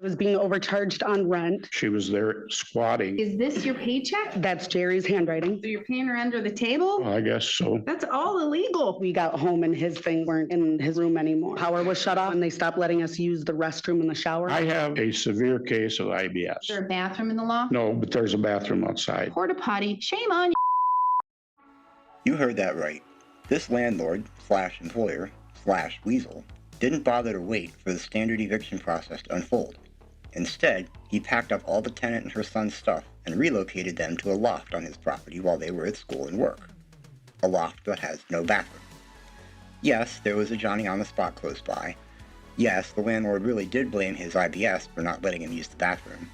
Was being overcharged on rent. She was there squatting. Is this your paycheck? That's Jerry's handwriting. So you're paying her under the table? Well, I guess so. That's all illegal. We got home and his things weren't in his room anymore. Power was shut off and they stopped letting us use the restroom and the shower. I have a severe case of IBS. Is there a bathroom in the loft? No, but there's a bathroom outside. Porta potty. Shame on you. You heard that right. This landlord slash employer slash weasel didn't bother to wait for the standard eviction process to unfold. Instead, he packed up all the tenant and her son's stuff and relocated them to a loft on his property while they were at school and work. A loft that has no bathroom. Yes, there was a Johnny-on-the-spot close by. Yes, the landlord really did blame his IBS for not letting him use the bathroom.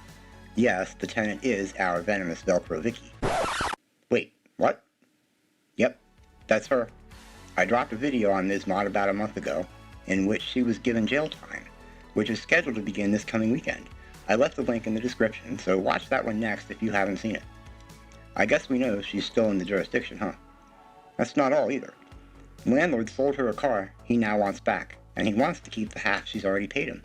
Yes, the tenant is our Venomous Velcro Vicky. Wait, what? Yep, that's her. I dropped a video on Ms. Mott about a month ago in which she was given jail time, which is scheduled to begin this coming weekend. I left the link in the description, so watch that one next if you haven't seen it. I guess we know she's still in the jurisdiction, huh? That's not all either. The landlord sold her a car he now wants back, and he wants to keep the half she's already paid him.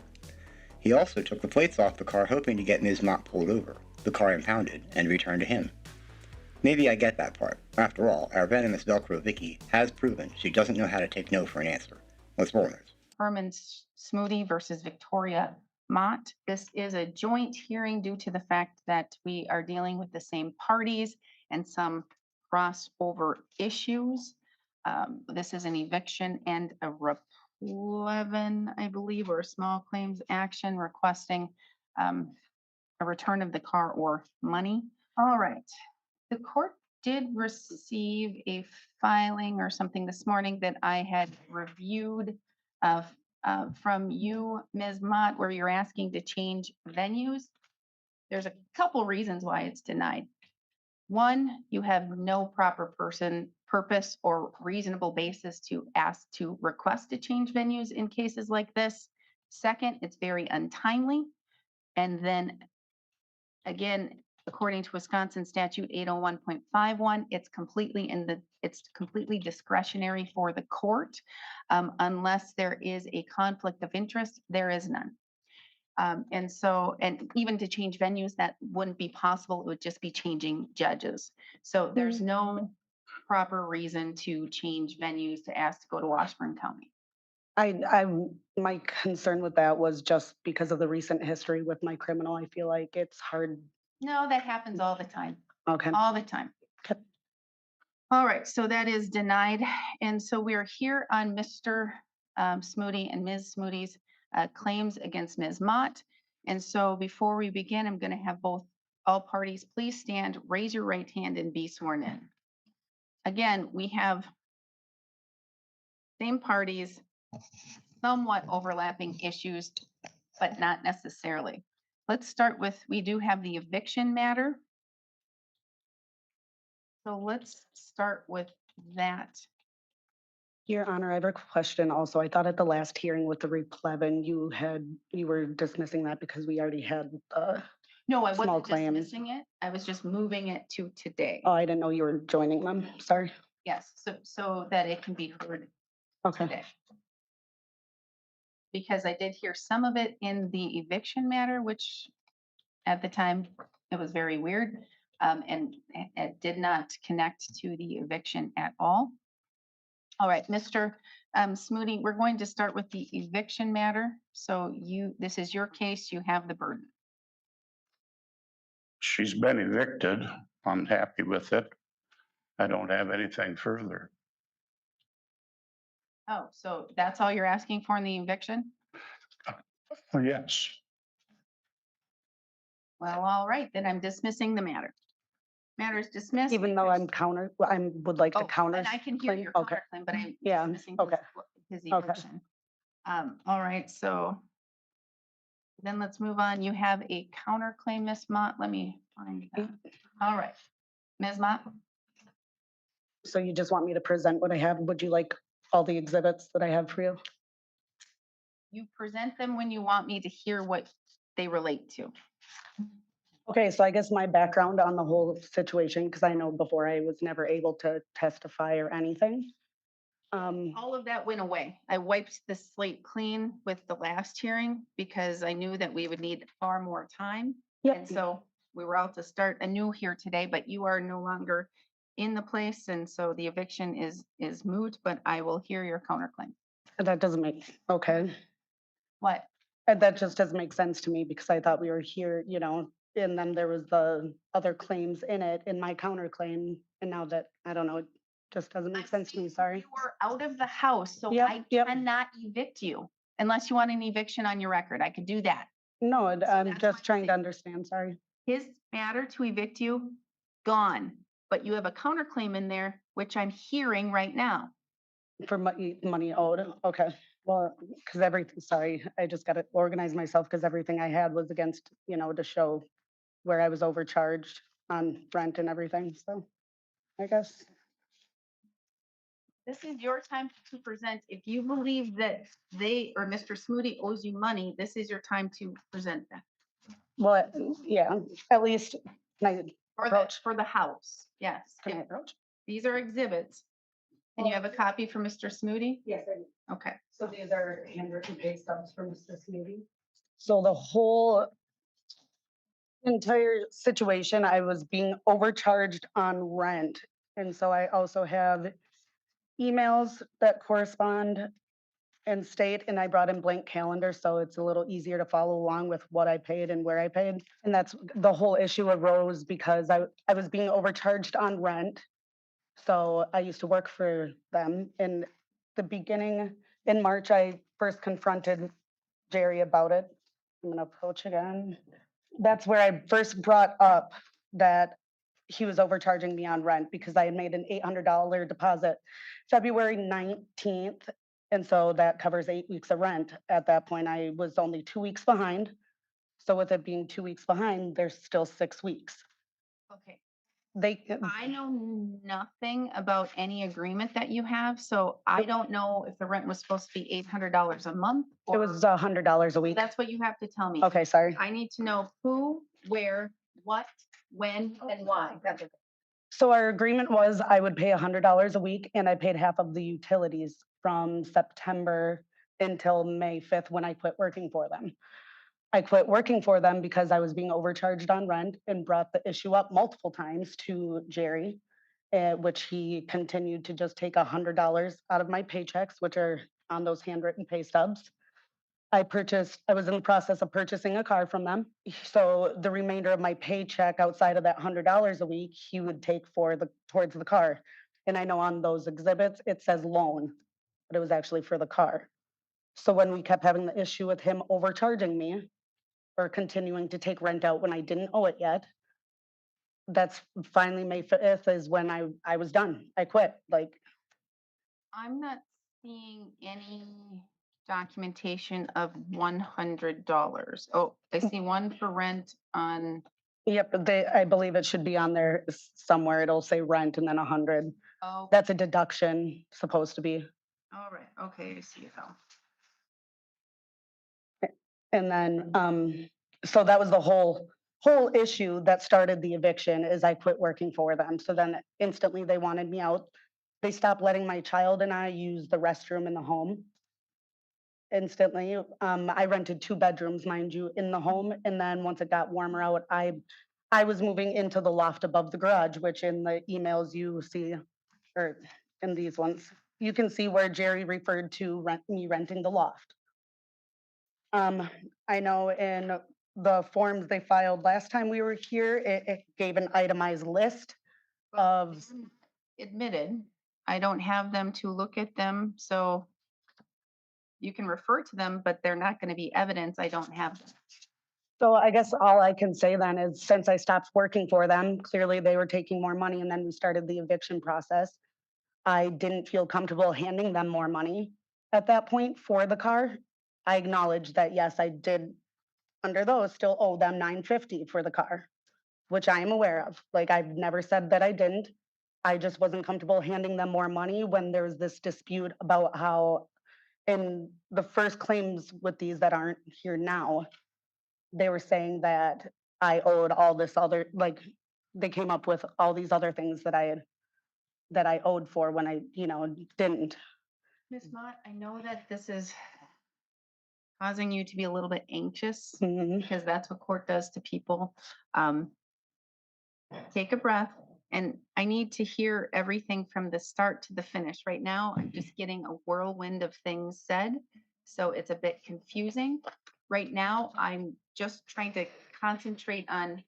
He also took the plates off the car hoping to get Ms. Mott pulled over, the car impounded, and returned to him. Maybe I get that part. After all, our Venomous Velcro Vicky has proven she doesn't know how to take no for an answer. Let's roll this. Herman Smoothie versus Victoria Mott. This is a joint hearing due to the fact that we are dealing with the same parties and some crossover issues. This is an eviction and a replevin, I believe, or a small claims action requesting a return of the car or money. All right. The court did receive a filing or something this morning that I had reviewed from you, Ms. Mott, where you're asking to change venues. There's a couple reasons why it's denied. One, you have no proper purpose or reasonable basis to ask to request to change venues in cases like this. Second, it's very untimely. And then again, according to Wisconsin statute 801.51, it's completely discretionary for the court. Unless there is a conflict of interest, there is none. And even to change venues, that wouldn't be possible. It would just be changing judges. So there's no proper reason to change venues to ask to go to Washburn County. My concern with that was just because of the recent history with my criminal. I feel like it's hard. No, that happens all the time. Okay. All the time. Okay. All right, so that is denied. And so we're here on Mr. Smoothie and Ms. Smoothie's claims against Ms. Mott. And so before we begin, I'm going to have all parties please stand, raise your right hand, and be sworn in. Again, we have same parties, somewhat overlapping issues, but not necessarily. Let's start with, we do have the eviction matter. So let's start with that. Your Honor, I have a question also. I thought at the last hearing with the replevin, you were dismissing that because we already had No, I small wasn't claims. dismissing it. I was just moving it to today. Oh, I didn't know you were joining them. Sorry. Yes, so that it can be heard Okay. today. Because I did hear some of it in the eviction matter, which at the time it was very weird, and it did not connect to the eviction at all. All right, Mr. Smoothie, we're going to start with the eviction matter. So this is your case, you have the burden. She's been evicted. I'm happy with it. I don't have anything further. Oh, so that's all you're asking for in the eviction? Oh, yes. Well, all right, then I'm dismissing the matter. Matter is dismissed. Even though I would like to counter. And I can hear your Okay. counterclaim, but I'm Yeah, dismissing okay. his Okay. eviction. All right, so then let's move on. You have a counterclaim, Ms. Mott. Let me find that. All right, Ms. Mott. So you just want me to present what I have? Would you like all the exhibits that I have for you? You present them when you want me to hear what they relate to. Okay, so I guess my background on the whole situation, because I know before I was never able to testify or anything. All of that went away. I wiped the slate clean with the last hearing because I knew that we would need far more time. Yep. And so we were out to start anew here today, but you are no longer in the place. And so the eviction is moot, but I will hear your counterclaim. That doesn't make, okay. What? That just doesn't make sense to me because I thought we were here, you know, and then there was the other claims in it, in my counterclaim. And now that, I don't know, it just doesn't make sense to me, sorry. You are out of the house, so Yep, I yep. cannot evict you unless you want an eviction on your record. I could do that. No, I'm that's what just I'm trying to saying. understand, sorry. His matter to evict you, gone. But you have a counterclaim in there, which I'm hearing right now. For money owed, okay. Well, because everything, sorry, I just gotta organize myself because everything I had was against, you know, to show where I was overcharged on rent and everything, so I guess. This is your time to present. If you believe that they or Mr. Smoody owes you money, this is your time to present that. Well, yeah, at least, can I approach? For the house, yes. Can I approach? These are exhibits. And you have a copy for Mr. Smoody? Yes, I do. Okay. So these are handwritten pay stubs from Mr. Smoody. So the whole entire situation, I was being overcharged on rent. And so I also have emails that correspond and state, and I brought in blank calendar, so it's a little easier to follow along with what I paid and where I paid. And that's the whole issue arose because I was being overcharged on rent. So I used to work for them. In the beginning, in March, I first confronted Jerry about it. I'm gonna approach again. That's where I first brought up that he was overcharging me on rent because I had made an $800 deposit February 19th. And so that covers 8 weeks of rent. At that point, I was only 2 weeks behind. So with it being 2 weeks behind, there's still 6 weeks. Okay. They, I know nothing about any agreement that you have, so I don't know if the rent was supposed to be $800 a month. it was $100 a week. That's what you have to tell me. Okay, sorry. I need to know who, where, what, when, and why. That's it. So our agreement was I would pay $100 a week and I paid half of the utilities from September until May 5th when I quit working for them. I quit working for them because I was being overcharged on rent and brought the issue up multiple times to Jerry, which he continued to just take $100 out of my paychecks, which are on those handwritten pay stubs. I was in the process of purchasing a car from them. So the remainder of my paycheck outside of that $100 a week, he would take towards the car. And I know on those exhibits, it says loan, but it was actually for the car. So when we kept having the issue with him overcharging me or continuing to take rent out when I didn't owe it yet, that's finally May 5th is when I was done. I quit. Like, I'm not seeing any documentation of $100. Oh, I see one for rent on, yep, I believe it should be on there somewhere. It'll say rent and then 100. oh, That's a deduction, supposed to be. all right, okay, I see it now. And then, so that was the whole issue that started the eviction is I quit working for them. So then instantly they wanted me out. They stopped letting my child and I use the restroom in the home. Instantly, I rented 2 bedrooms, mind you, in the home. And then once it got warmer out, I was moving into the loft above the garage, which in the emails you see, or in these ones, you can see where Jerry referred to me renting the loft. I know in the forms they filed last time we were here, it gave an itemized list of, Admitted, I don't have them to look at them, so you can refer to them, but they're not gonna be evidence. I don't have them. so I guess all I can say then is since I stopped working for them, clearly they were taking more money and then we started the eviction process. I didn't feel comfortable handing them more money at that point for the car. I acknowledge that, yes, I did under those still owe them $950 for the car, which I am aware of. Like, I've never said that I didn't. I just wasn't comfortable handing them more money when there was this dispute about how in the first claims with these that aren't here now, they were saying that I owed all this other, like, they came up with all these other things that I owed for when I, didn't. Ms. Mott, I know that this is causing you to be a little bit anxious Mhm. because that's what court does to people. Um, Take a breath, and I need to hear everything from the start to the finish. Right now, I'm just getting a whirlwind of things said, so it's a bit confusing. Right now, I'm just trying to concentrate on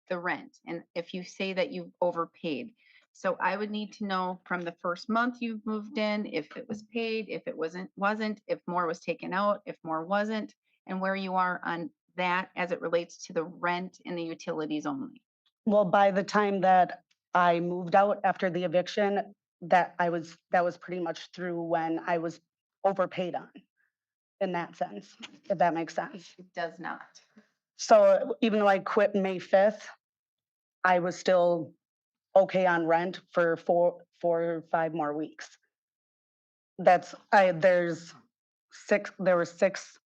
the rent, and if you say that you've overpaid. So I would need to know from the first month you've moved in, if it was paid, if it wasn't, if more was taken out, if more wasn't, and where you are on that as it relates to the rent and the utilities only. Well, by the time that I moved out after the eviction, that was pretty much through when I was overpaid on, in that sense, if that makes sense. It does not. So even though I quit May 5th, I was still okay on rent for 4 or 5 more weeks. There were 6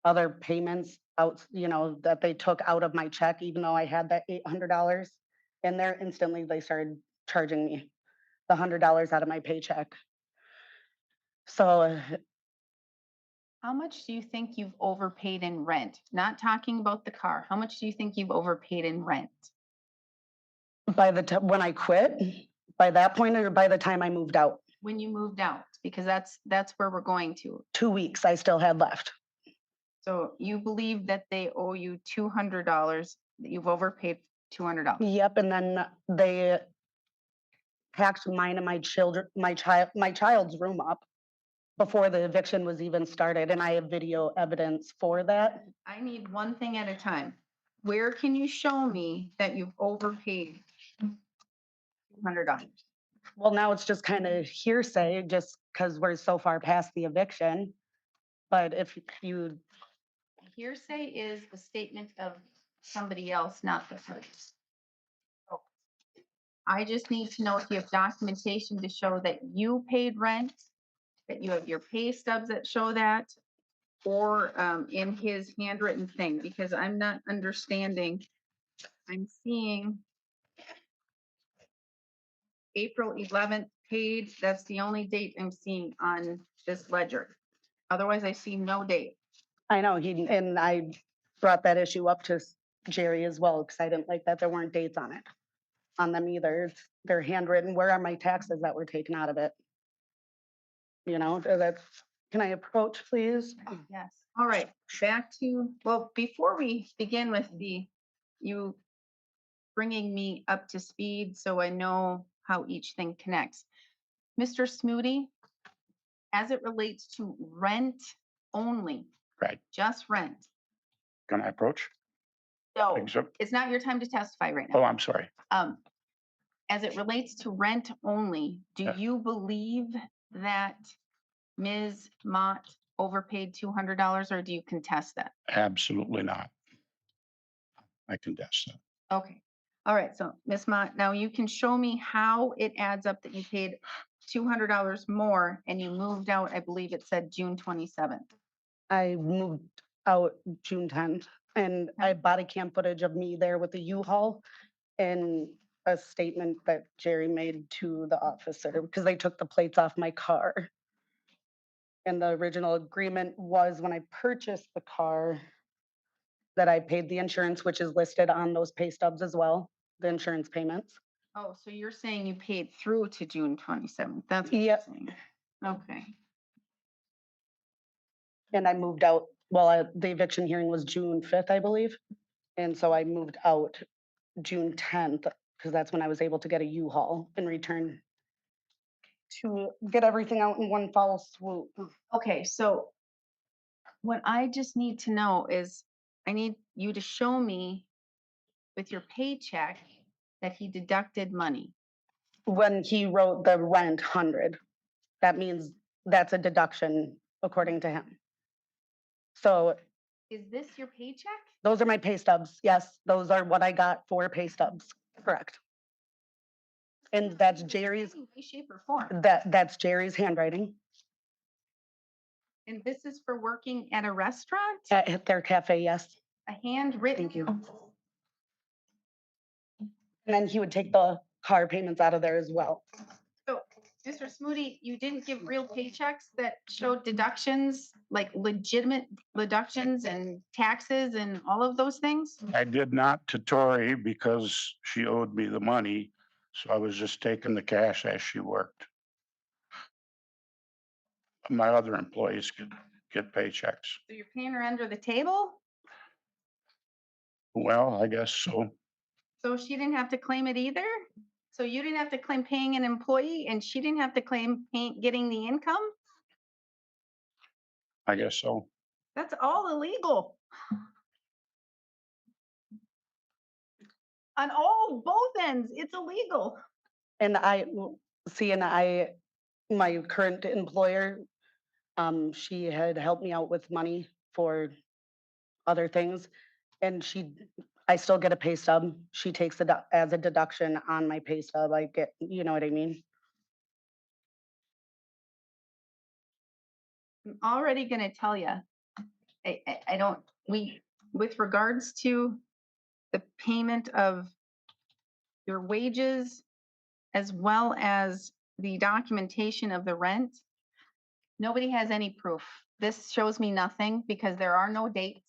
other payments out, that they took out of my check, even though I had that $800 in there. Instantly, they started charging me the $100 out of my paycheck. So How much do you think you've overpaid in rent? Not talking about the car. How much do you think you've overpaid in rent? by the time when I quit, by that point, or by the time I moved out, When you moved out, because that's where we're going to. 2 weeks I still had left. So you believe that they owe you $200, that you've overpaid $200. Yep, and then they packed mine and my child's room up before the eviction was even started, and I have video evidence for that. I need one thing at a time. Where can you show me that you've overpaid $200? Well, now it's just kind of hearsay, just because we're so far past the eviction. But if you, Hearsay is a statement of somebody else, not the person. So, I just need to know if you have documentation to show that you paid rent, that you have your pay stubs that show that, or in his handwritten thing, because I'm not understanding. I'm seeing April 11th paid. That's the only date I'm seeing on this ledger. Otherwise, I see no date. I know and I brought that issue up to Jerry as well, because I didn't like that there weren't dates on them either. They're handwritten. Where are my taxes that were taken out of it? Can I approach, please? Yes. All right, back to, well, before we begin with you bringing me up to speed so I know how each thing connects. Mr. Smoody, as it relates to rent only, Right. just rent. Can I approach? So Think so? it's not your time to testify right Oh, now. I'm sorry. As it relates to rent only, do Yes. you believe that Ms. Mott overpaid $200, or do you contest that? Absolutely not. I contest that. Okay. All right. So Ms. Mott, now you can show me how it adds up that you paid $200 more and you moved out, I believe it said June 27th. I moved out June 10th, and I have body cam footage of me there with the U-Haul and a statement that Jerry made to the officer, because they took the plates off my car. And the original agreement was, when I purchased the car, that I paid the insurance, which is listed on those pay stubs as well, the insurance payments. Oh, so you're saying you paid through to June 27th. That's what you're Yep. saying. Okay. And I moved out, well, the eviction hearing was June 5th, I believe. And so I moved out June 10th, because that's when I was able to get a U-Haul in return to get everything out in one foul swoop. Okay. So what I just need to know is I need you to show me with your paycheck that he deducted money. When he wrote the rent 100, that means that's a deduction according to him. So Is this your paycheck? those are my pay stubs. Yes, those are what I got for pay stubs. Correct. And that's Jerry's, In any way, shape, or form. that's Jerry's handwriting And this is for working at a restaurant? at their cafe. Yes. A handwritten. Thank you. And then he would take the car payments out of there as well. So just Mr. Smoody, you didn't give real paychecks that showed deductions, like legitimate deductions and taxes and all of those things? I did not to Tori because she owed me the money, so I was just taking the cash as she worked. My other employees could get paychecks. So you're paying her under the table? Well, I guess so. So she didn't have to claim it either? So you didn't have to claim paying an employee and she didn't have to claim getting the income? I guess so. That's all illegal. On both ends, it's illegal. And my current employer, she had helped me out with money for other things. And I still get a pay stub. She takes it as a deduction on my pay stub. I get, you know what I mean? I'm already gonna tell you, I don't, with regards to the payment of your wages as well as the documentation of the rent, nobody has any proof. This shows me nothing because there are no dates.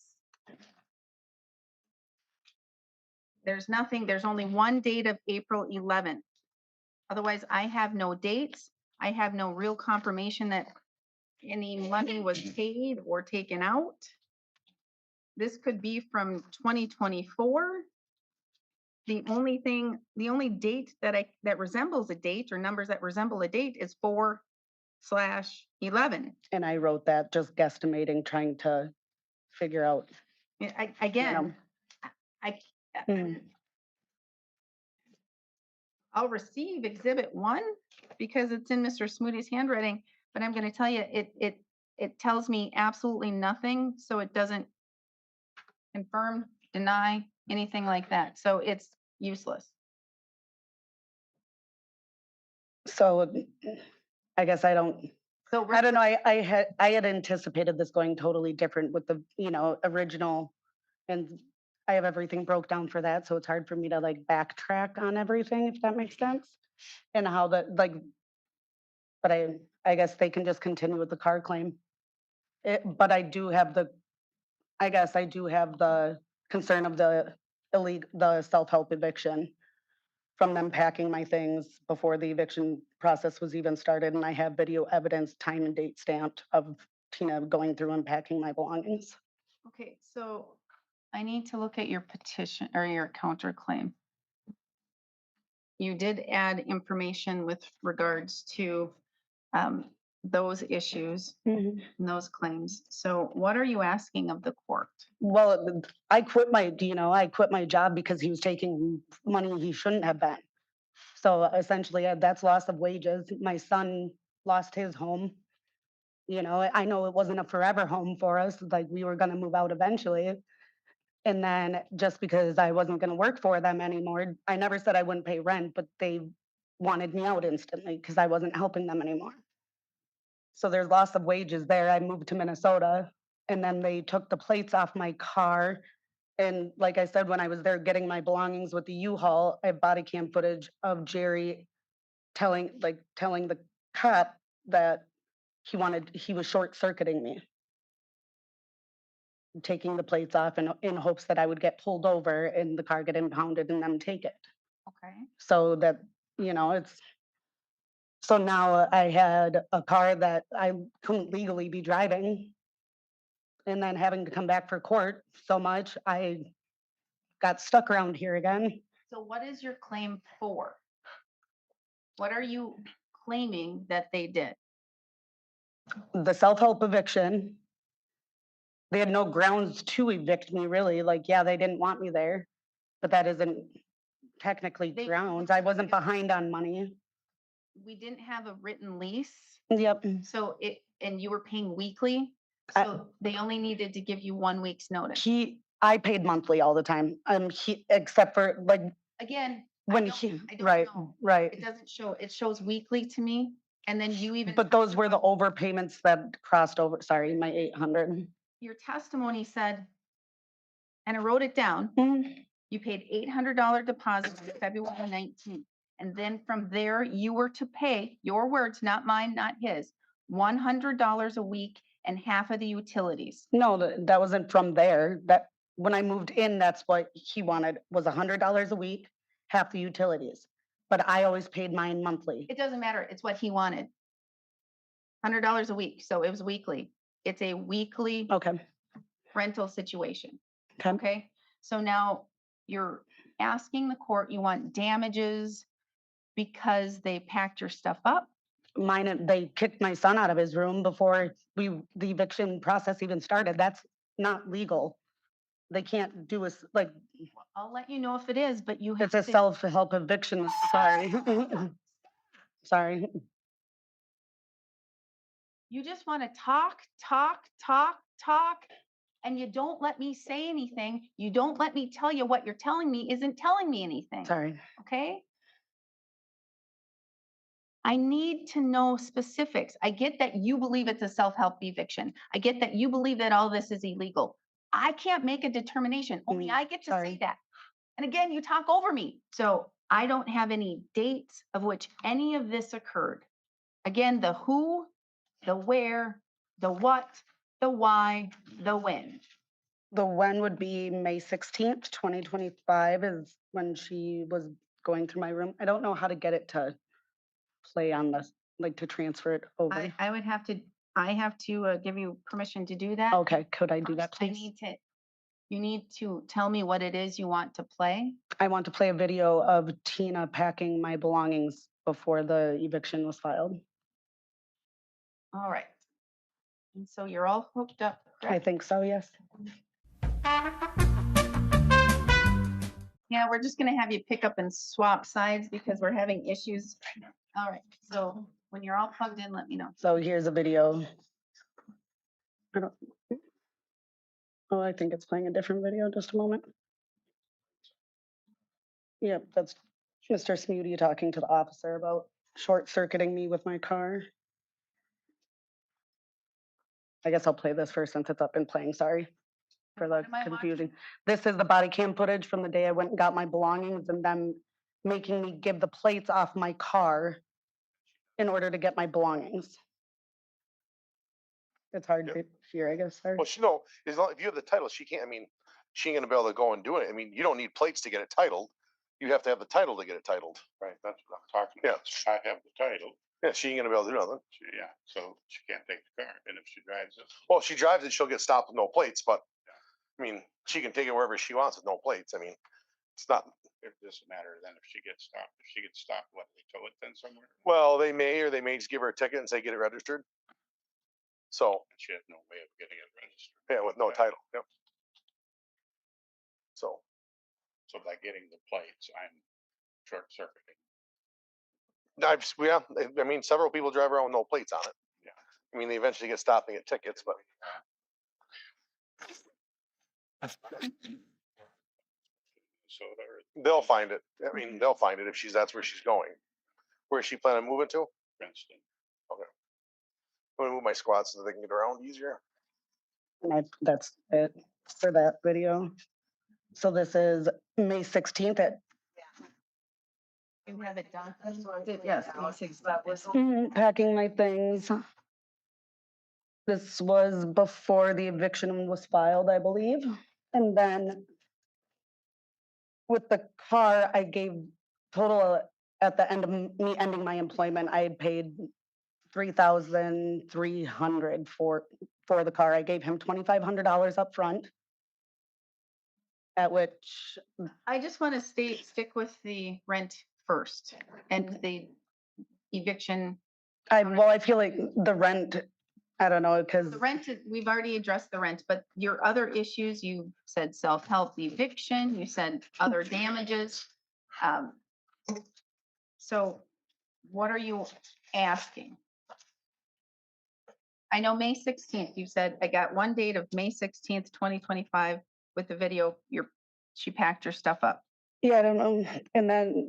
There's nothing, there's only one date of April 11th. Otherwise, I have no dates. I have no real confirmation that any money was paid or taken out. This could be from 2024. The only date that resembles a date or numbers that resemble a date is 4/11. And I wrote that just guesstimating, trying to figure out, Again, I, Mm. I'll receive exhibit 1 because it's in Mr. Smoody's handwriting, but I'm gonna tell you, it tells me absolutely nothing, so it doesn't confirm, deny, anything like that. So it's useless. So I guess I don't So know. I had anticipated this going totally different with the, original, and I have everything broke down for that. So it's hard for me to like backtrack on everything, if that makes sense. And how but I guess they can just continue with the car claim. But I guess I do have the concern of the self-help eviction from them packing my things before the eviction process was even started. And I have video evidence, time and date stamped of Tina going through and packing my belongings. Okay, so I need to look at your petition or your counterclaim. You did add information with regards to those issues and those claims. So what are you asking of the court? Well, I quit my job because he was taking money he shouldn't have been. So essentially, that's loss of wages. My son lost his home. I know it wasn't a forever home for us. Like we were going to move out eventually. And then just because I wasn't going to work for them anymore, I never said I wouldn't pay rent, but they wanted me out instantly because I wasn't helping them anymore. So there's loss of wages there. I moved to Minnesota and then they took the plates off my car. And like I said, when I was there getting my belongings with the U-Haul, I have body cam footage of Jerry telling the cop that he was short circuiting me, taking the plates off in hopes that I would get pulled over and the car get impounded and them take it. Okay. So that, so now I had a car that I couldn't legally be driving. And then having to come back for court so much, I got stuck around here again. So what is your claim for? What are you claiming that they did? The self-help eviction. They had no grounds to evict me, really. Like, yeah, they didn't want me there, but that isn't technically grounds. I wasn't behind on money. We didn't have a written lease. Yep. So and you were paying weekly. So they only needed to give you 1 week's notice. I paid monthly all the time. Except for like Again, when right. It doesn't show, it shows weekly to me. And then you even. But those were the overpayments that crossed over. Sorry, my 800. Your testimony said, and I wrote it down. Mhm. You paid $800 deposit on February 19th. And then from there, you were to pay, your words, not mine, not his, $100 a week and half of the utilities. No, that wasn't from there. That, when I moved in, that's what he wanted, was $100 a week, half the utilities. But I always paid mine monthly. It doesn't matter. It's what he wanted. $100 a week. So it was weekly. It's a weekly Okay, rental situation. okay. Okay, so now you're asking the court, you want damages because they packed your stuff up? Mine, they kicked my son out of his room before the eviction process even started. That's not legal. They can't do us, like, I'll let you know if it is, but you have it's a to, self-help eviction, sorry. Sorry. you just want to talk, and you don't let me say anything. You don't let me tell you what you're telling me isn't telling me anything. Sorry. Okay? I need to know specifics. I get that you believe it's a self-help eviction. I get that you believe that all this is illegal. I can't make a determination. Only I get to say sorry. that. And again, you talk over me. So I don't have any dates of which any of this occurred. Again, the who, the where, the what, the why, the when. The when would be May 16th, 2025 is when she was going through my room. I don't know how to get it to play on this, like to transfer it over. I would have to, I have to give you permission to do that. Okay, could I do that, First, I please? need to, you need to tell me what it is you want to play. I want to play a video of Tina packing my belongings before the eviction was filed. All right. And so you're all hooked up, I correct? think so, yes. Yeah, we're just gonna have you pick up and swap sides because we're having issues. All right, so when you're all plugged in, let me know. So here's a video. I don't, oh, I think it's playing a different video. Just a moment. Yep, that's Mr. Smuty talking to the officer about short circuiting me with my car. I guess I'll play this first since it's up and playing. Sorry for the What am I watching? confusing. This is the body cam footage from the day I went and got my belongings and them making me give the plates off my car in order to get my belongings. It's hard to hear, I guess. Sorry. Well, she no, as long if you have the title, she can't. I mean, she ain't gonna be able to go and do it. I mean, you don't need plates to get it titled. You have to have the title to get it titled. Right, that's what I'm talking Yeah. about. I have the title, Yeah, she ain't gonna be able to do nothing. yeah, so she can't take the car, and if she drives it, Well, if she drives it, she'll get stopped with no plates. But I mean, she can take it wherever she wants with no plates. I mean, it's not. it doesn't matter then if she gets stopped. If she gets stopped, what, they tow it then somewhere? Well, they may or they may just give her a ticket and say get it registered. So And she has no way of getting it registered. yeah, with no title. Yep. So So by getting the plates, I'm short circuiting. I mean, several people drive around with no plates on it. Yeah. I mean, they eventually get stopped and get tickets, but So they're they'll find it. I mean, they'll find it if that's where she's going. Where's she planning on moving to? Princeton. I'm gonna move my squad so that they can get around easier. And that's it for that video. So this is May 16th at You have it done? Yes. packing my things. This was before the eviction was filed, I believe. And then with the car, I gave total at the end of me ending my employment, I had paid $3,300 for the car. I gave him $2,500 up front. At which I just want to stick with the rent first and the eviction. I feel like the rent, I don't know, because The rent, we've already addressed the rent, but your other issues, you said self-help eviction, you said other damages. So what are you asking? I know May 16th, you said, I got one date of May 16th, 2025 with the video, she packed her stuff up. yeah, I don't know. And then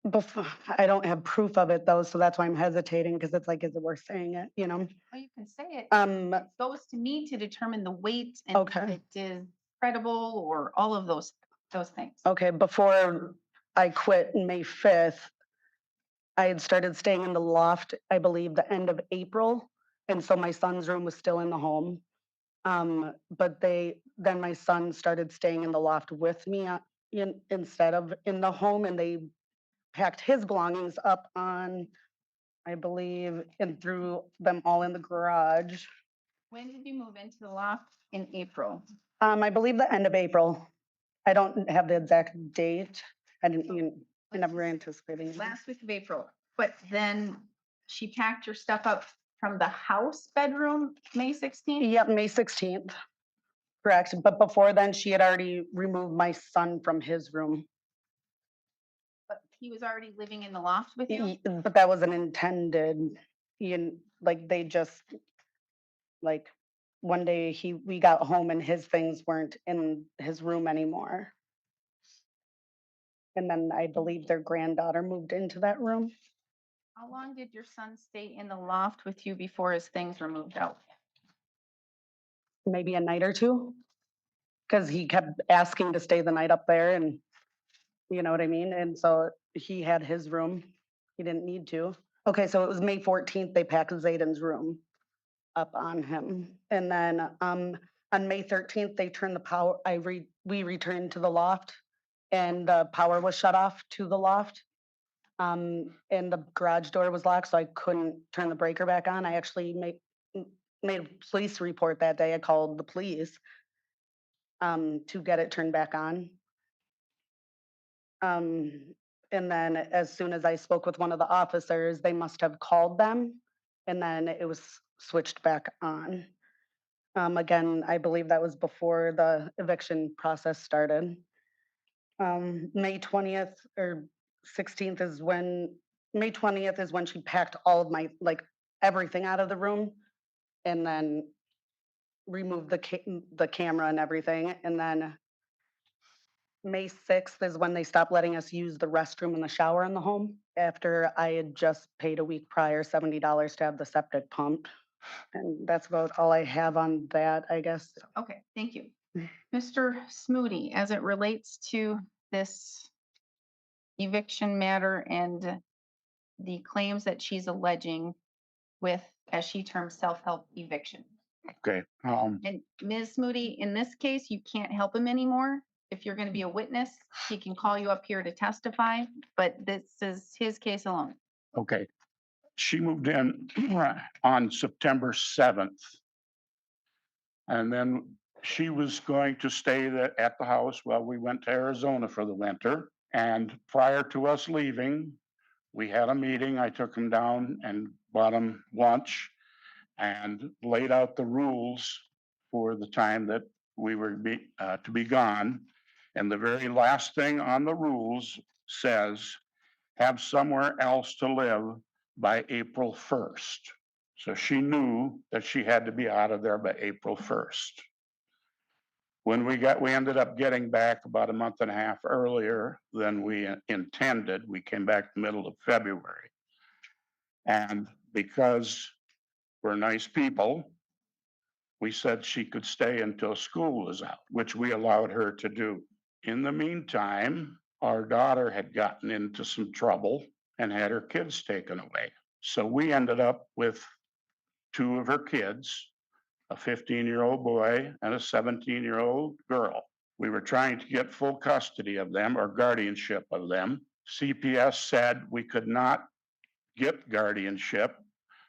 before, I don't have proof of it though, so that's why I'm hesitating because it's like, is it worth saying it, you know? Well, you can say it. Um, It goes to me to determine the weight and if Okay. it is credible or all of those things. okay, before I quit May 5th, I had started staying in the loft, I believe, the end of April, and so my son's room was still in the home. But then my son started staying in the loft with me instead of in the home, and they packed his belongings up on, I believe, and threw them all in the garage. When did you move into the loft? In April. I believe the end of April. I don't have the exact date. I didn't, I never anticipated. it. Last week of April, but then she packed your stuff up from the house bedroom, May 16th? Yep, May 16th. Correct. But before then, she had already removed my son from his room. But he was already living in the loft with you? But that wasn't intended. Like they just, like, one day we got home and his things weren't in his room anymore. And then I believe their granddaughter moved into that room. How long did your son stay in the loft with you before his things were moved out? Maybe a night or two. Because he kept asking to stay the night up there, and you know what I mean? And so he had his room. He didn't need to. Okay, so it was May 14th, they packed Zayden's room up on him. And then on May 13th, they turned the power, we returned to the loft, and the power was shut off to the loft. And the garage door was locked, so I couldn't turn the breaker back on. I actually made a police report that day. I called the police to get it turned back on. And then as soon as I spoke with one of the officers, they must have called them, and then it was switched back on. Again, I believe that was before the eviction process started. May 20th or 16th is when, May 20th is when she packed all of my, like, everything out of the room, and then removed the camera and everything. And then May 6th is when they stopped letting us use the restroom and the shower in the home, after I had just paid a week prior $70 to have the septic pumped. And that's about all I have on that, I guess. Okay, thank you. Mr. Smoody, as it relates to this eviction matter and the claims that she's alleging with, as she terms, self-help eviction. Okay, And Ms. Moody, in this case, you can't help him anymore. If you're going to be a witness, he can call you up here to testify, but this is his case alone. okay. She moved in on September 7th. And then she was going to stay at the house while we went to Arizona for the winter. And prior to us leaving, we had a meeting. I took him down and bought him lunch and laid out the rules for the time that we were to be gone. And the very last thing on the rules says, have somewhere else to live by April 1st. So she knew that she had to be out of there by April 1st. When we ended up getting back about a month and a half earlier than we intended. We came back the middle of February. And because we're nice people, we said she could stay until school was out, which we allowed her to do. In the meantime, our daughter had gotten into some trouble and had her kids taken away. So we ended up with two of her kids, a 15-year-old boy and a 17-year-old girl. We were trying to get full custody of them or guardianship of them. CPS said we could not get guardianship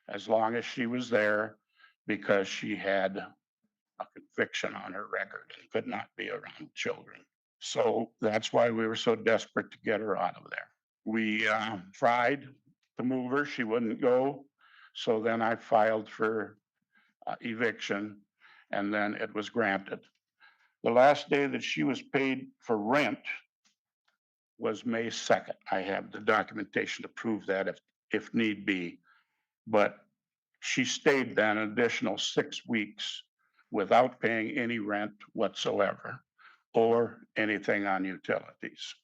as long as she was there because she had a conviction on her record and could not be around children. So that's why we were so desperate to get her out of there. We tried to move her, she wouldn't go. So then I filed for eviction, and then it was granted. The last day that she was paid for rent was May 2nd. I have the documentation to prove that if need be. But she stayed then an additional 6 weeks without paying any rent whatsoever or anything on utilities.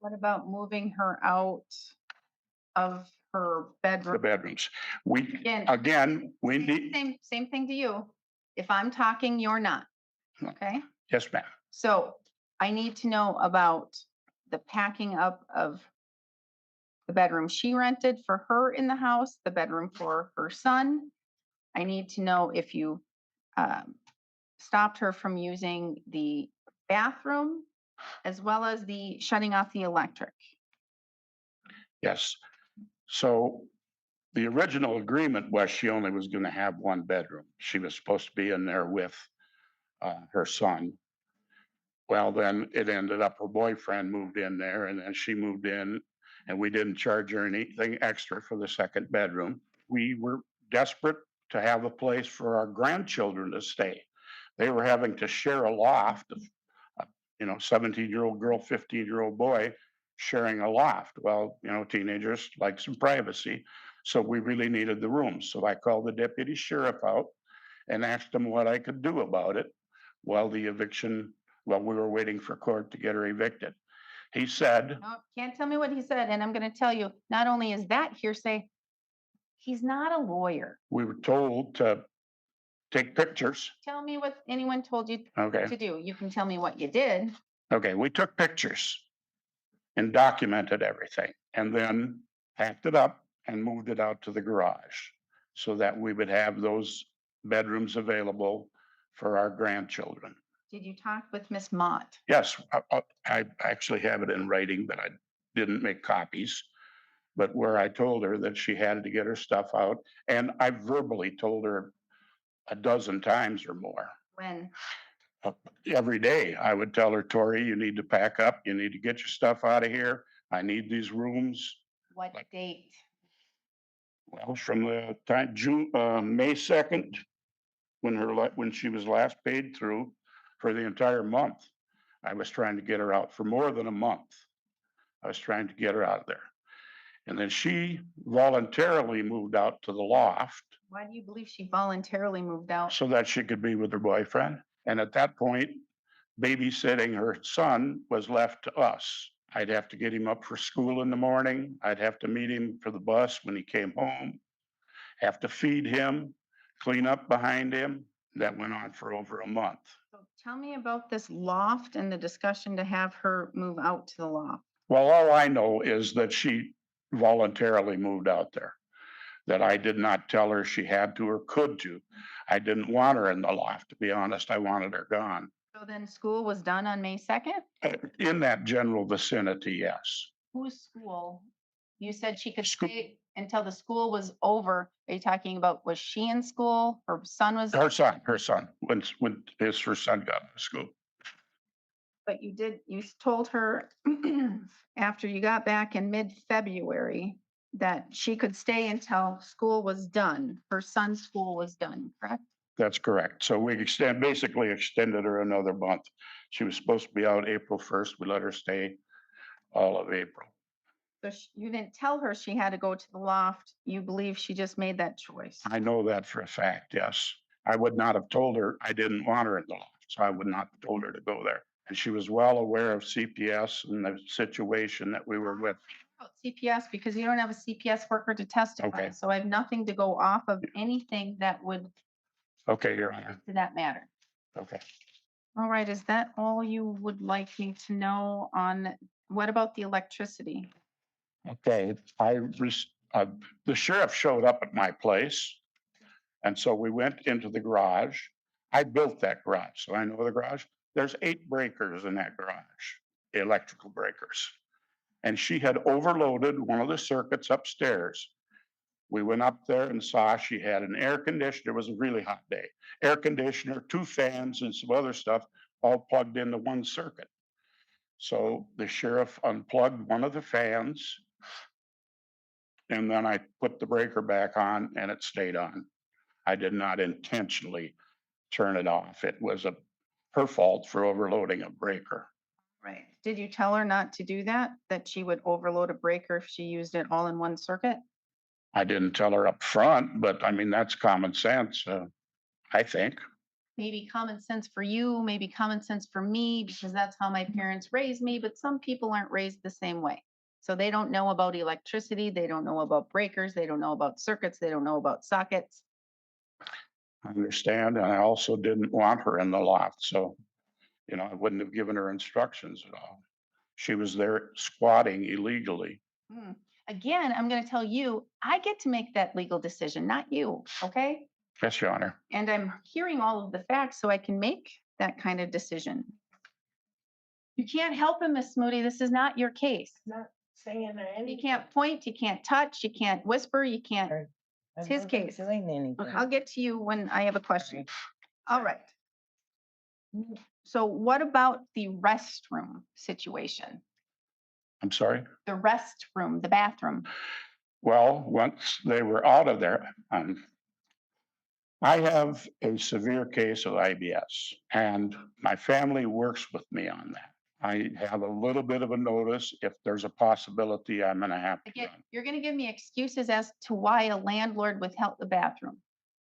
What about moving her out of her The bedroom? bedrooms. We, Again, again, we need, same thing to you. If I'm talking, you're not. Okay? yes, ma'am. So I need to know about the packing up of the bedroom she rented for her in the house, the bedroom for her son. I need to know if you stopped her from using the bathroom as well as the shutting off the electric. Yes. So the original agreement was she only was gonna have one bedroom. She was supposed to be in there with her son. Well, then it ended up her boyfriend moved in there and then she moved in and we didn't charge her anything extra for the second bedroom. We were desperate to have a place for our grandchildren to stay. They were having to share a loft of, 17-year-old girl, 15-year-old boy sharing a loft. Well, teenagers like some privacy. So we really needed the room. So I called the deputy sheriff out and asked him what I could do about it while the eviction, while we were waiting for court to get her evicted. He said, No, can't tell me what he said. And I'm going to tell you, not only is that hearsay, he's not a lawyer. we were told to take pictures. Tell me what anyone told you Okay. to do. You can tell me what you did. Okay. We took pictures and documented everything and then packed it up and moved it out to the garage so that we would have those bedrooms available for our grandchildren. Did you talk with Miss Mott? Yes, I actually have it in writing, but I didn't make copies. But where I told her that she had to get her stuff out, and I verbally told her a dozen times or more. When? Every day, I would tell her, Tori, you need to pack up, you need to get your stuff out of here. I need these rooms. What Like- date? Well, from the time, May 2nd, when she was last paid through for the entire month. I was trying to get her out for more than a month. I was trying to get her out of there. And then she voluntarily moved out to the loft Why do you believe she voluntarily moved out? so that she could be with her boyfriend. And at that point, babysitting her son was left to us. I'd have to get him up for school in the morning. I'd have to meet him for the bus when he came home, have to feed him, clean up behind him. That went on for over a month. So tell me about this loft and the discussion to have her move out to the loft. Well, all I know is that she voluntarily moved out there, that I did not tell her she had to or could to. I didn't want her in the loft, to be honest. I wanted her gone. So then school was done on May 2nd? In that general vicinity, yes. Whose school? You said she could School- stay until the school was over. Are you talking about, was she in school? Her son was, Her son, when her son got to school. but you told her after you got back in mid-February that she could stay until school was done. Her son's school was done, correct? That's correct. So we basically extended her another month. She was supposed to be out April 1st. We let her stay all of April. So you didn't tell her she had to go to the loft. You believe she just made that choice. I know that for a fact, yes. I would not have told her I didn't want her in the loft, so I would not have told her to go there. And she was well aware of CPS and the situation that we were with. About CPS, because you don't have a CPS worker to testify. Okay. So I have nothing to go off of anything that would, Okay, Your Honor. to that matter. Okay. All right, is that all you would like me to know on, what about the electricity? Okay, the sheriff showed up at my place. And so we went into the garage. I built that garage, so I know the garage. There's 8 breakers in that garage, electrical breakers. And she had overloaded one of the circuits upstairs. We went up there and saw she had an air conditioner. It was a really hot day. Air conditioner, 2 fans and some other stuff all plugged into one circuit. So the sheriff unplugged one of the fans. And then I put the breaker back on and it stayed on. I did not intentionally turn it off. It was her fault for overloading a breaker. Right. Did you tell her not to do that? That she would overload a breaker if she used it all in one circuit? I didn't tell her up front, but I mean, that's common sense, I think. Maybe common sense for you, maybe common sense for me, because that's how my parents raised me, but some people aren't raised the same way. So they don't know about electricity, they don't know about breakers, they don't know about circuits, they don't know about sockets. I understand. And I also didn't want her in the loft. So, I wouldn't have given her instructions at all. She was there squatting illegally. Again, I'm going to tell you, I get to make that legal decision, not you. Okay. Yes, Your Honor. And I'm hearing all of the facts so I can make that kind of decision. You can't help him, Miss Moody. This is not your case. Not saying You can't point, you can't touch, you can't whisper, you can't. It's his case. Doing anything. I'll get to you when I have a question. All right. So what about the restroom situation? I'm sorry. The restroom, the bathroom. Well, once they were out of there, I have a severe case of IBS, and my family works with me on that. I have a little bit of a notice if there's a possibility I'm gonna have to. Again, you're going to give me excuses as to why a landlord withheld the bathroom.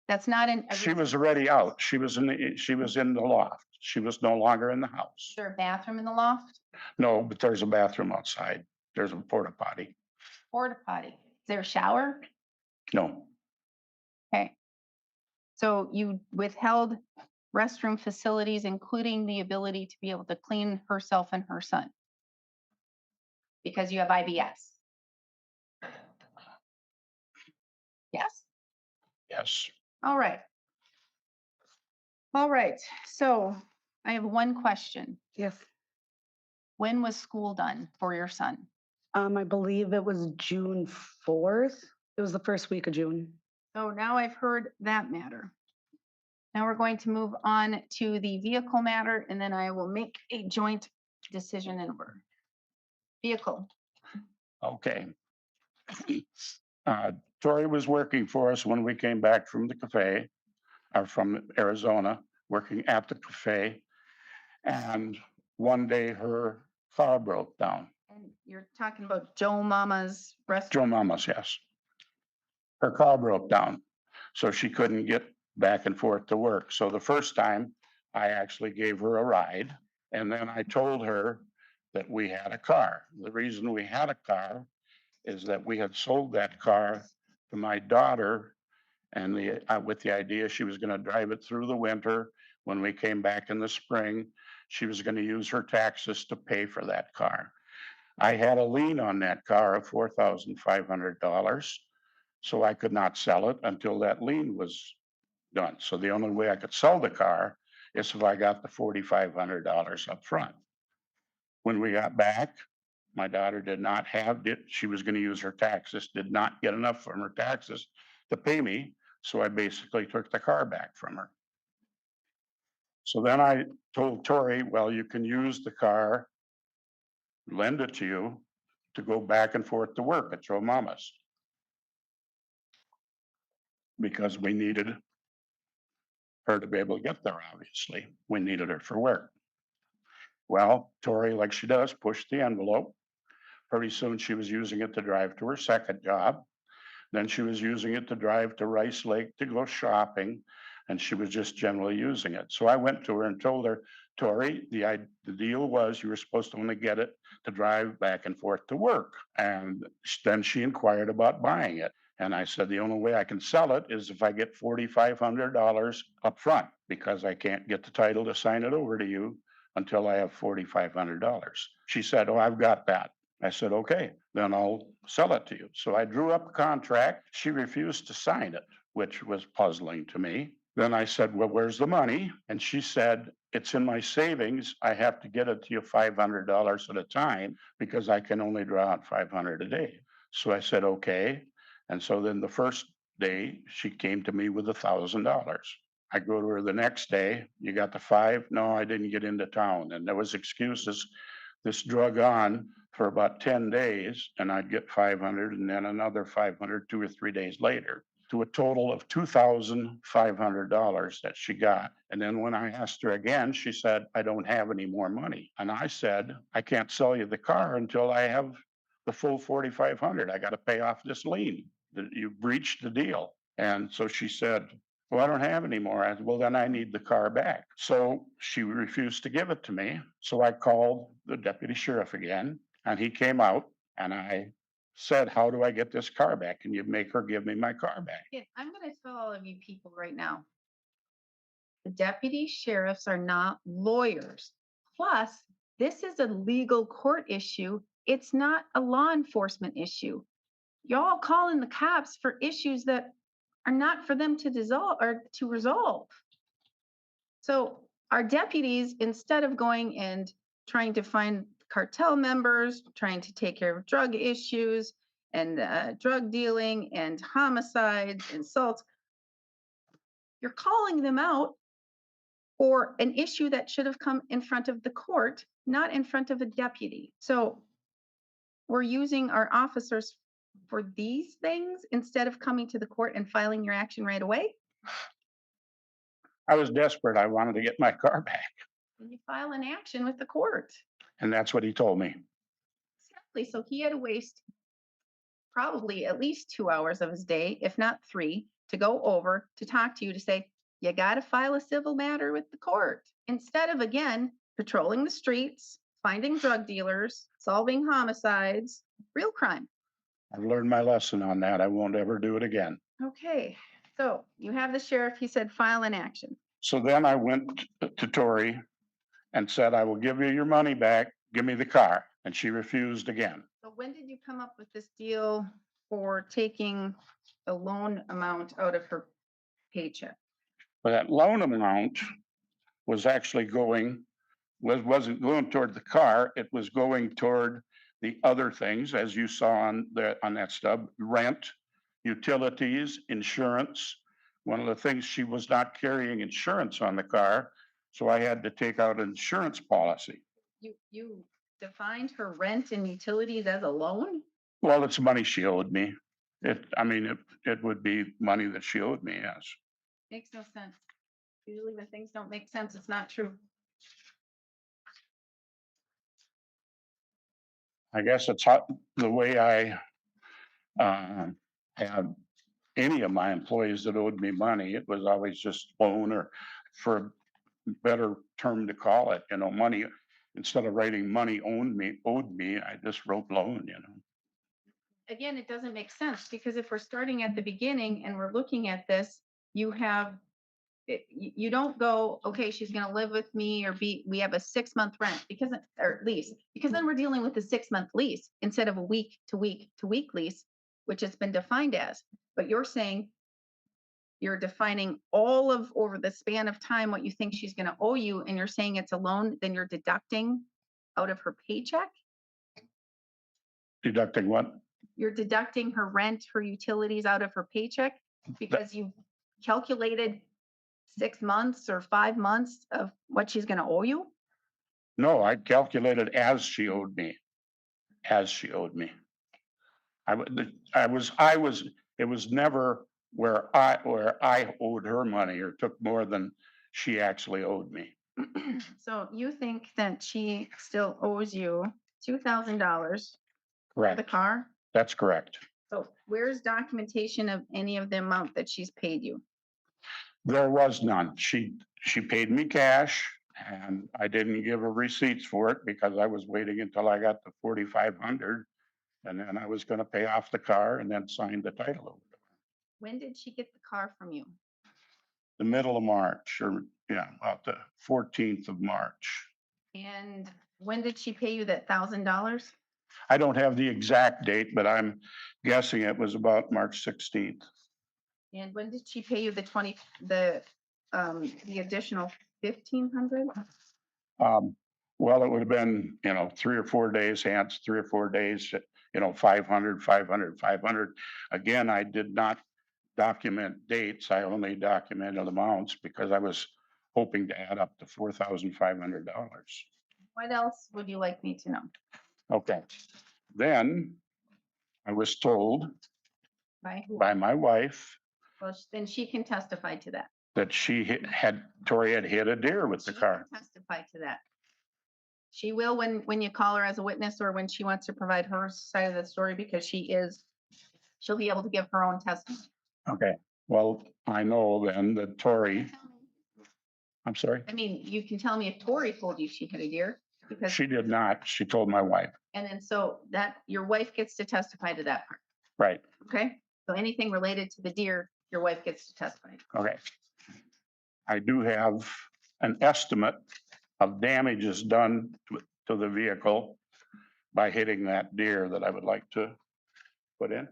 That's not an. She was already out. She was in the loft. She was no longer in the Is house. there a bathroom in the loft? No, but there's a bathroom outside. There's a porta potty. Porta potty. Is there a shower? No, Okay. So you withheld restroom facilities, including the ability to be able to clean herself and her son because you have IBS. Yes? yes. All right. All right. So I have one question. Yes. When was school done for your son? I believe it was June 4th. It was the first week of June. So now I've heard that matter. Now we're going to move on to the vehicle matter, and then I will make a joint decision in order. Vehicle. Okay. Tori was working for us when we came back from the cafe, or from Arizona, working at the cafe. And one day her car broke down. And you're talking about Joe Mama's restaurant. Joe Mama's, yes. Her car broke down, so she couldn't get back and forth to work. So the first time I actually gave her a ride, and then I told her that we had a car. The reason we had a car is that we had sold that car to my daughter, and with the idea she was going to drive it through the winter. When we came back in the spring, she was going to use her taxes to pay for that car. I had a lien on that car of $4,500, so I could not sell it until that lien was done. So the only way I could sell the car is if I got the $4,500 up front. When we got back, my daughter did not have it. She was going to use her taxes, did not get enough from her taxes to pay me. So I basically took the car back from her. So then I told Tori, well, you can use the car, lend it to you to go back and forth to work at Joe Mama's. Because we needed her to be able to get there, obviously. We needed her for work. Well, Tori, like she does, pushed the envelope. Pretty soon she was using it to drive to her second job. Then she was using it to drive to Rice Lake to go shopping, and she was just generally using it. So I went to her and told her, Tori, the deal was you were supposed to only get it to drive back and forth to work. And then she inquired about buying it. And I said, the only way I can sell it is if I get $4,500 up front, because I can't get the title to sign it over to you until I have $4,500. She said, oh, I've got that. I said, okay, then I'll sell it to you. So I drew up a contract. She refused to sign it, which was puzzling to me. Then I said, well, where's the money? And she said, it's in my savings. I have to get it to you $500 at a time because I can only draw out $500 a day. So I said, okay. And so then the first day she came to me with $1,000. I go to her the next day. You got the $5? No, I didn't get into town. And there was excuses. This drug on for about 10 days, and I'd get 500 and then another 500 2 or 3 days later, to a total of $2,500 that she got. And then when I asked her again, she said, I don't have any more money. And I said, I can't sell you the car until I have the full 4,500. I got to pay off this lien. You breached the deal. And so she said, well, I don't have any more. I said, well, then I need the car back. So she refused to give it to me. So I called the deputy sheriff again, and he came out, and I said, how do I get this car back? Can you make her give me my car back? Okay, I'm going to tell all of you people right now. The deputy sheriffs are not lawyers. Plus, this is a legal court issue. It's not a law enforcement issue. y'all calling the cops for issues that are not for them to dissolve or to resolve. So our deputies, instead of going and trying to find cartel members, trying to take care of drug issues and drug dealing and homicides, insults, you're calling them out for an issue that should have come in front of the court, not in front of a deputy. So we're using our officers for these things instead of coming to the court and filing your action right away. I was desperate. I wanted to get my car back, And you file an action with the court. and that's what he told me. Exactly. So he had to waste probably at least 2 hours of his day, if not 3, to go over to talk to you to say, you got to file a civil matter with the court instead of, again, patrolling the streets, finding drug dealers, solving homicides, real crime. I've learned my lesson on that. I won't ever do it again. Okay. So you have the sheriff, he said, file an action. So then I went to Tori and said, I will give you your money back. Give me the car. And she refused again. So when did you come up with this deal for taking the loan amount out of her paycheck? But that loan amount was actually wasn't going toward the car. It was going toward the other things, as you saw on that stub: rent, utilities, insurance. One of the things, she was not carrying insurance on the car, so I had to take out an insurance policy. You defined her rent and utilities as a loan? Well, it's money she owed me. It would be money that she owed me, yes. Makes no sense. Usually when things don't make sense, it's not true. I guess it's the way I had any of my employees that owed me money. It was always just loan, or for a better term to call it, money. Instead of writing money owed me, I just wrote loan, Again, it doesn't make sense because if we're starting at the beginning and we're looking at this, you have, you don't go, okay, she's going to live with me we have a 6-month rent or lease, because then we're dealing with a 6-month lease instead of a week to week to week lease, which has been defined as. But you're saying you're defining all of over the span of time what you think she's going to owe you, and you're saying it's a loan, then you're deducting out of her paycheck. Deducting what? You're deducting her rent, her utilities out of her paycheck because you calculated 6 months or 5 months of what she's going to owe you. No, I calculated as she owed me. As she owed me. It was never where I owed her money or took more than she actually owed me. So you think that she still owes you $2,000 for the Correct. car? That's correct. So where's documentation of any of the amount that she's paid you? There was none. She paid me cash, and I didn't give her receipts for it because I was waiting until I got to 4,500. And then I was gonna pay off the car and then sign the title over to her. When did she get the car from you? The middle of March, or about the 14th of March. And when did she pay you that $1,000? I don't have the exact date, but I'm guessing it was about March 16th. And when did she pay you the additional 1,500? Well, it would have been, 3 or 4 days, 3 or 4 days, 500, 500, 500. Again, I did not document dates. I only documented amounts because I was hoping to add up to $4,500. What else would you like me to know? Okay. Then I was told By who? by my wife Well, then she can testify to that. that Tori had hit a deer with the She car. can testify to that. She will when you call her as a witness or when she wants to provide her side of the story, because she'll be able to give her own testimony. Okay. Well, I know then that Tori, I'm sorry, I mean, you can tell me if Tori told you she hit a deer, because, she did not. She told my wife. and then so that your wife gets to testify to that part. Right. Okay. So anything related to the deer, your wife gets to testify. Okay. I do have an estimate of damages done to the vehicle by hitting that deer that I would like to put in.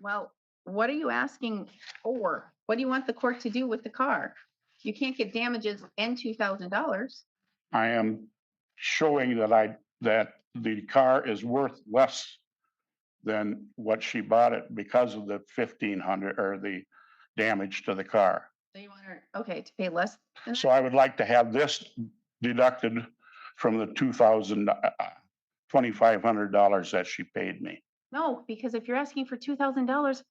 Well, what are you asking for? What do you want the court to do with the car? You can't get damages and $2,000. I am showing that the car is worth less than what she bought it because of the 1,500 or the damage to the car. So you want her, okay, to pay less than So I would like to have this deducted from the $2,500 that she paid me. No, because if you're asking for $2,000,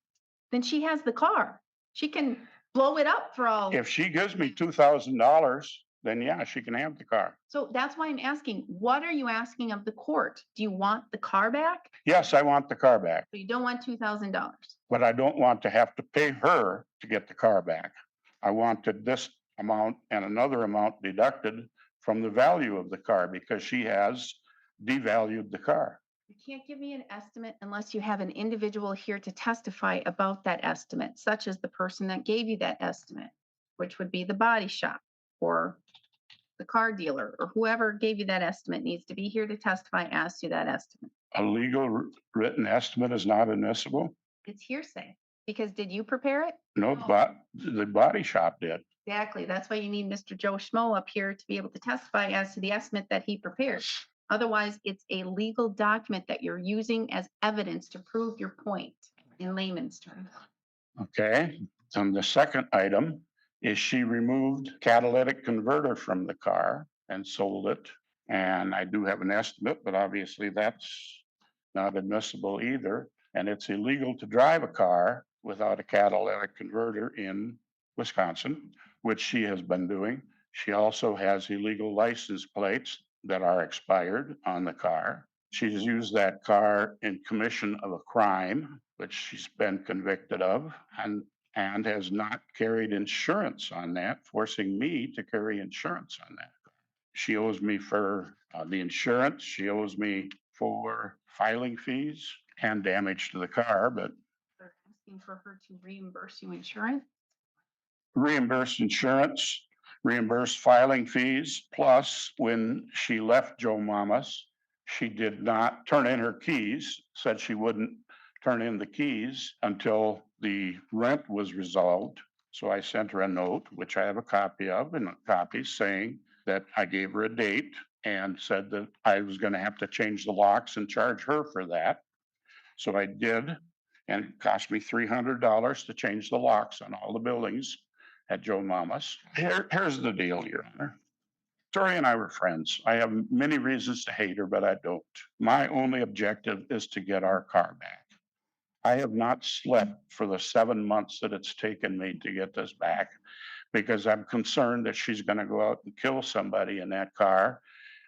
then she has the car. She can blow it up for all. If she gives me $2,000, then yeah, she can have the car. So that's why I'm asking, what are you asking of the court? Do you want the car back? Yes, I want the car back, So you don't want $2,000. but I don't want to have to pay her to get the car back. I wanted this amount and another amount deducted from the value of the car because she has devalued the car. You can't give me an estimate unless you have an individual here to testify about that estimate, such as the person that gave you that estimate, which would be the body shop or the car dealer or whoever gave you that estimate needs to be here to testify as to that estimate. A legal written estimate is not admissible? It's hearsay because did you prepare it? No, but the body shop did. Exactly. That's why you need Mr. Joe Schmo up here to be able to testify as to the estimate that he prepared. Otherwise, it's a legal document that you're using as evidence to prove your point in layman's terms. Okay, and the second item is she removed catalytic converter from the car and sold it. And I do have an estimate, but obviously that's not admissible either. And it's illegal to drive a car without a catalytic converter in Wisconsin, which she has been doing. She also has illegal license plates that are expired on the car. She's used that car in commission of a crime, which she's been convicted of, and has not carried insurance on that, forcing me to carry insurance on that. She owes me for the insurance. She owes me for filing fees and damage to the car, but They're asking for her to reimburse you insurance. reimbursed insurance, reimbursed filing fees, plus when she left Joe Mama's, she did not turn in her keys, said she wouldn't turn in the keys until the rent was resolved. So I sent her a note, which I have a copy of, and a copy saying that I gave her a date and said that I was gonna have to change the locks and charge her for that. So I did, and it cost me $300 to change the locks on all the buildings at Joe Mama's. Here's the deal, Your Honor. Tori and I were friends. I have many reasons to hate her, but I don't. My only objective is to get our car back. I have not slept for the 7 months that it's taken me to get this back because I'm concerned that she's gonna go out and kill somebody in that car,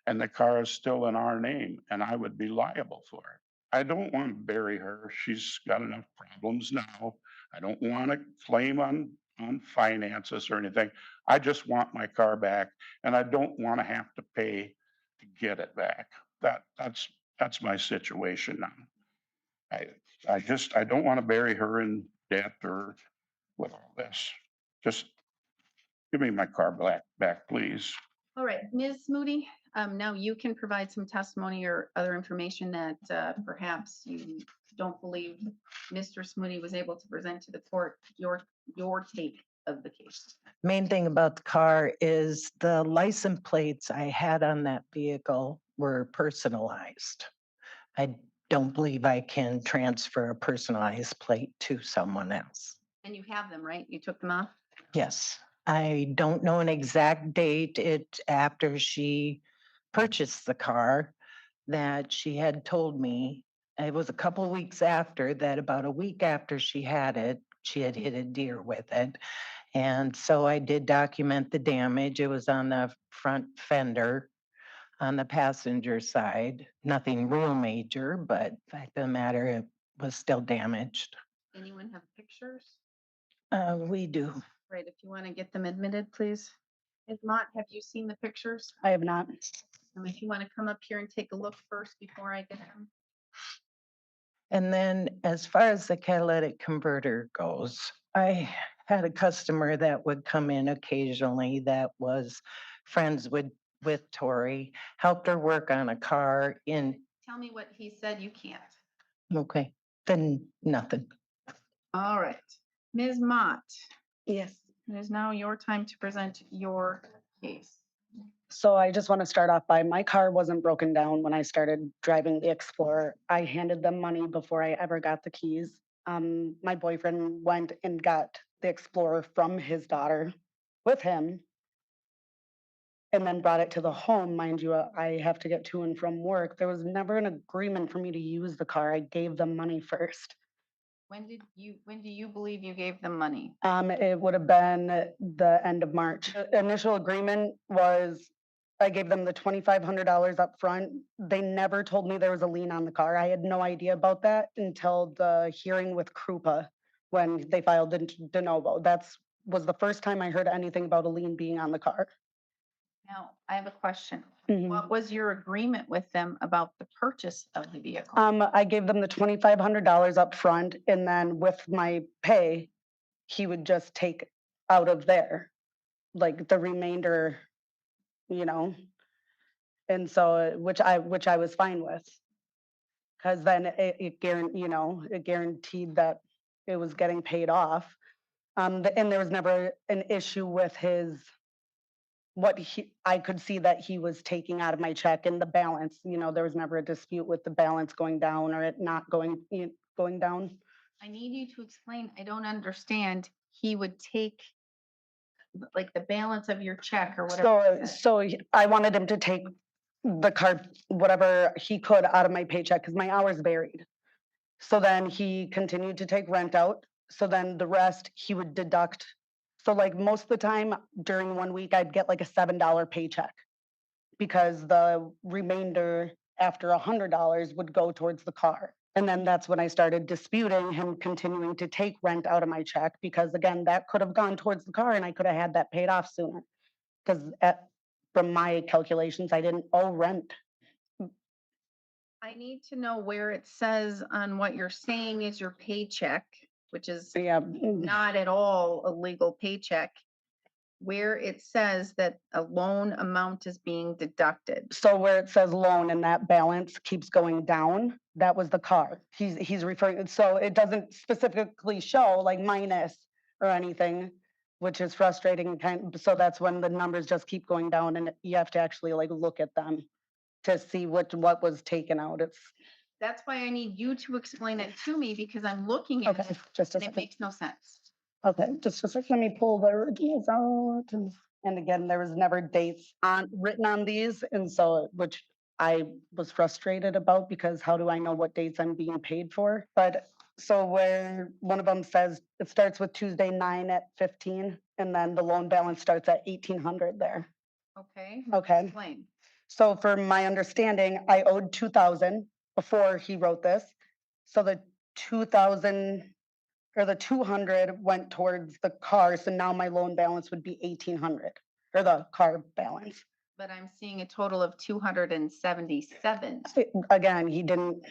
and the car is still in our name, and I would be liable for it. I don't want to bury her. She's got enough problems now. I don't want to claim on finances or anything. I just want my car back, and I don't want to have to pay to get it back. That's my situation now. I don't want to bury her in debt or with all this. Just give me my car back, please. All right, Ms. Moody, now you can provide some testimony or other information that perhaps you don't believe Mr. Smoody was able to present to the court, your take of the case. Main thing about the car is the license plates I had on that vehicle were personalized. I don't believe I can transfer a personalized plate to someone else. And you have them, right? You took them off? Yes, I don't know an exact date. It after she purchased the car that she had told me. It was a couple weeks after that, about a week after she had it, she had hit a deer with it. And so I did document the damage. It was on the front fender on the passenger side. Nothing real major, but fact of the matter, it was still damaged. Anyone have pictures? We do. Right, if you want to get them admitted, please. Ms. Mott, have you seen the pictures? I have not. If you want to come up here and take a look first before I get them. And then as far as the catalytic converter goes, I had a customer that would come in occasionally that was friends with Tori, helped her work on a car in, Tell me what he said you can't. okay. Then nothing. All right. Ms. Mott, Yes. it is now your time to present your case. So I just want to start off by my car wasn't broken down when I started driving the Explorer. I handed them money before I ever got the keys. My boyfriend went and got the Explorer from his daughter with him and then brought it to the home. Mind you, I have to get to and from work. There was never an agreement for me to use the car. I gave them money first. When do you believe you gave them money? It would have been the end of March. The initial agreement was I gave them the $2,500 up front. They never told me there was a lien on the car. I had no idea about that until the hearing with Krupa when they filed the de novo. Was the first time I heard anything about a lien being on the car. Now, I have a question. Mhm. What was your agreement with them about the purchase of the vehicle? I gave them the $2,500 up front, and then with my pay, he would just take out of there, like the remainder, you know. And so, which I was fine with, because then it guaranteed that it was getting paid off. And there was never an issue with I could see that he was taking out of my check and the balance. There was never a dispute with the balance going down or it not going down. I need you to explain. I don't understand. He would take like the balance of your check or whatever. So I wanted him to take the card, whatever he could out of my paycheck because my hours varied. So then he continued to take rent out. So then the rest he would deduct. So like most of the time during 1 week, I'd get like a $7 paycheck because the remainder after $100 would go towards the car. And then that's when I started disputing him continuing to take rent out of my check because again, that could have gone towards the car and I could have had that paid off sooner. Because from my calculations, I didn't owe rent. I need to know where it says on what you're saying is your paycheck, which is Yeah. not at all a legal paycheck, where it says that a loan amount is being deducted. So where it says loan and that balance keeps going down, that was the car. He's referring, so it doesn't specifically show like minus or anything, which is frustrating so that's when the numbers just keep going down and you have to actually like look at them to see what was taken out. That's why I need you to explain it to me because I'm looking at Okay, it just a and it second. makes no sense. Okay, just a second. Let me pull the originals out. And again, there was never dates written on these, and so which I was frustrated about because how do I know what dates I'm being paid for? But so where one of them says it starts with Tuesday 9 at 15, and then the loan balance starts at 1,800 there. Okay. Okay. Explain. So for my understanding, I owed 2,000 before he wrote this. So the 2,000 or the 200 went towards the car. So now my loan balance would be 1,800 or the car balance. But I'm seeing a total of 277. Again, he didn't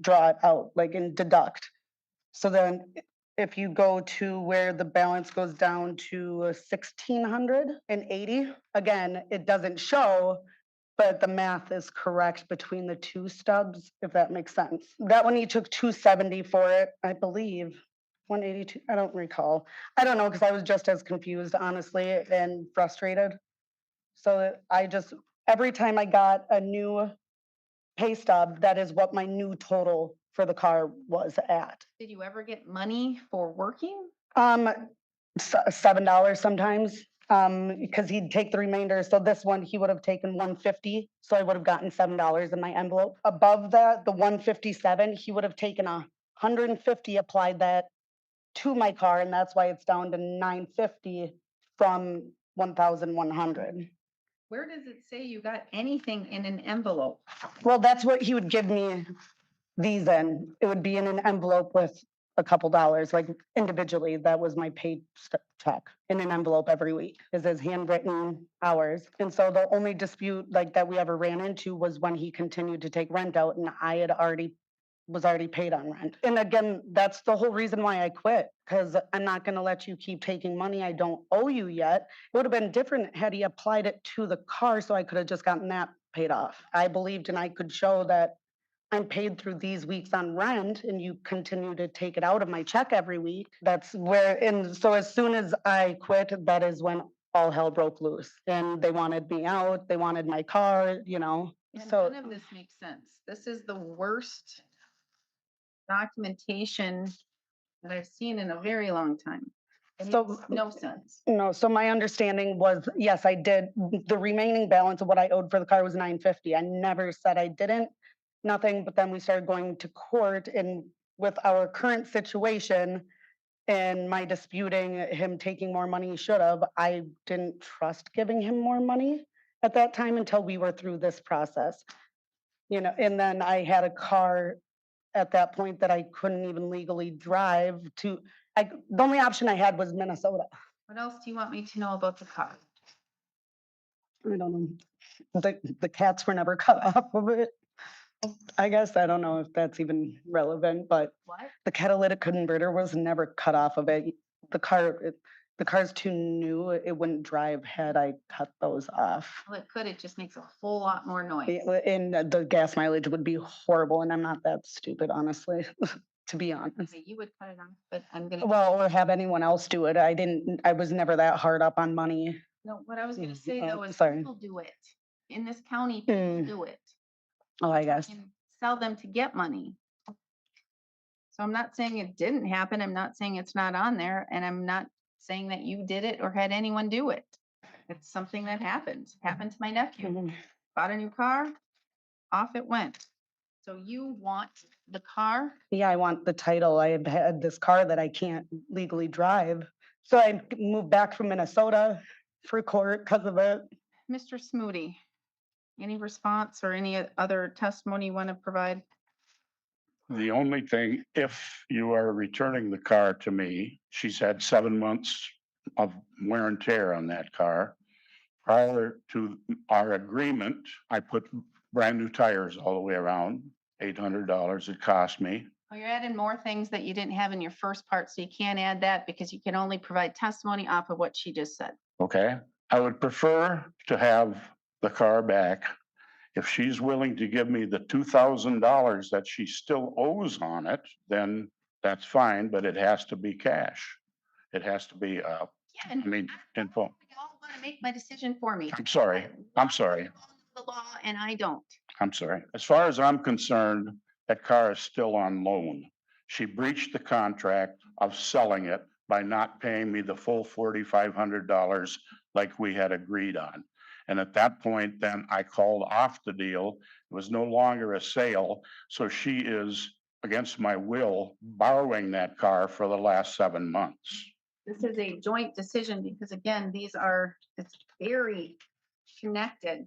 draw it out like and deduct. So then if you go to where the balance goes down to 1,680, again, it doesn't show, but the math is correct between the two stubs, if that makes sense. That one, he took 270 for it, I believe. 182, I don't recall. I don't know, because I was just as confused, honestly, and frustrated. So every time I got a new pay stub, that is what my new total for the car was at. Did you ever get money for working? $7 sometimes, because he'd take the remainder. So this one, he would have taken 150. So I would have gotten $7 in my envelope. Above that, the 157, he would have taken 150, applied that to my car, and that's why it's down to 950 from 1,100. Where does it say you got anything in an envelope? Well, that's what he would give me these in. It would be in an envelope with a couple dollars, like individually. That was my paid check in an envelope every week. Is his handwritten hours. And so the only dispute like that we ever ran into was when he continued to take rent out, and I was already paid on rent. And again, that's the whole reason why I quit, because I'm not going to let you keep taking money I don't owe you yet. It would have been different had he applied it to the car, so I could have just gotten that paid off. I believed and I could show that I'm paid through these weeks on rent and you continue to take it out of my check every week. That's where, and so as soon as I quit, that is when all hell broke loose. And they wanted me out, they wanted my car, you know, And so. none of this makes sense. This is the worst documentation that I've seen in a very long time. It So- makes no sense. No, so my understanding was, yes, I did. The remaining balance of what I owed for the car was $950. I never said I didn't, nothing, but then we started going to court and with our current situation and my disputing him taking more money he should have, I didn't trust giving him more money at that time until we were through this process. You know, and then I had a car at that point that I couldn't even legally drive to. The only option I had was Minnesota. What else do you want me to know about the car? I don't know. The cats were never cut off of it. I guess I don't know if that's even relevant, but What? the catalytic converter was never cut off of it. The car's too new. It wouldn't drive had I cut those off. Well, it could, it just makes a whole lot more noise. And the gas mileage would be horrible, and I'm not that stupid, honestly, to be honest. Okay, you would cut it off, but I'm gonna, Well, or have anyone else do it. I was never that hard up on money. no, what I was gonna say Oh, though is sorry. people do it. In this county, people do it. Oh, I guess. And sell them to get money. So I'm not saying it didn't happen. I'm not saying it's not on there, and I'm not saying that you did it or had anyone do it. It's something that happened. Happened to my nephew. Mhm. Bought a new car, off it went. So you want the car? Yeah, I want the title. I have had this car that I can't legally drive. So I moved back from Minnesota for court because of it. Mr. Smoody, any response or any other testimony you want to provide? The only thing, if you are returning the car to me, she's had 7 months of wear and tear on that car. Prior to our agreement, I put brand new tires all the way around, $800 it cost me. Well, you're adding more things that you didn't have in your first part, so you can't add that because you can only provide testimony off of what she just said. Okay, I would prefer to have the car back. If she's willing to give me the $2,000 that she still owes on it, then that's fine, but it has to be cash. It has to be, Yeah, I mean, in full. y'all want to make my decision for me. I'm sorry, I'm sorry, The law, and I don't. I'm sorry. As far as I'm concerned, that car is still on loan. She breached the contract of selling it by not paying me the full $4,500 like we had agreed on. And at that point, then I called off the deal. It was no longer a sale. So she is, against my will, borrowing that car for the last 7 months. This is a joint decision because again, it's very connected,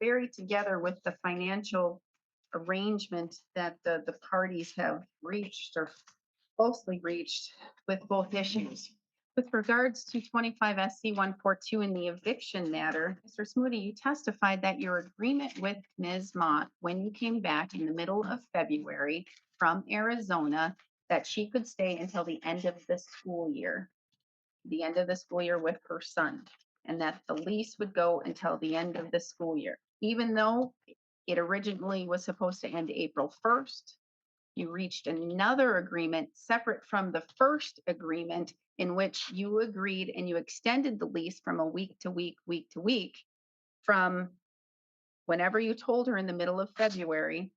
very together with the financial arrangement that the parties have reached or closely reached with both issues. With regards to 25 SC 142 in the eviction matter, Mr. Smoody, you testified that your agreement with Ms. Mott, when you came back in the middle of February from Arizona, that she could stay until the end of the school year with her son, and that the lease would go until the end of the school year. Even though it originally was supposed to end April 1st, you reached another agreement separate from the first agreement in which you agreed and you extended the lease from a week to week from whenever you told her in the middle of February.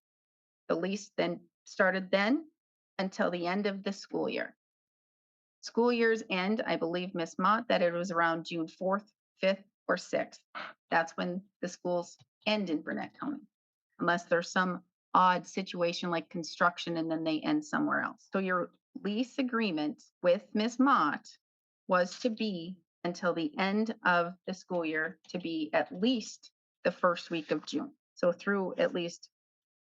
The lease then started then until the end of the school year. School years end, I believe, Ms. Mott, that it was around June 4th, 5th, or 6th. That's when the schools end in Burnett County, unless there's some odd situation like construction and then they end somewhere else. So your lease agreement with Ms. Mott was to be until the end of the school year, to be at least the first week of June. So through at least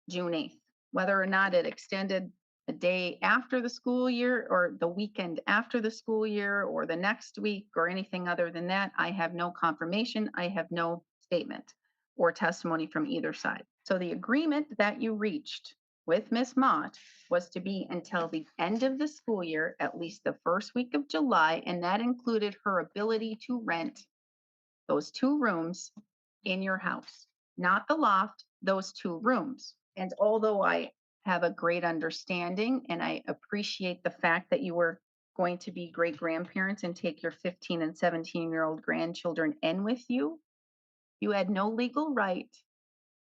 June 8th. Whether or not it extended a day after the school year or the weekend after the school year or the next week or anything other than that, I have no confirmation. I have no statement or testimony from either side. So the agreement that you reached with Ms. Mott was to be until the end of the school year, at least the first week of July, and that included her ability to rent those 2 rooms in your house, not the loft, those 2 rooms. And although I have a great understanding and I appreciate the fact that you were going to be great grandparents and take your 15 and 17-year-old grandchildren in with you, you had no legal right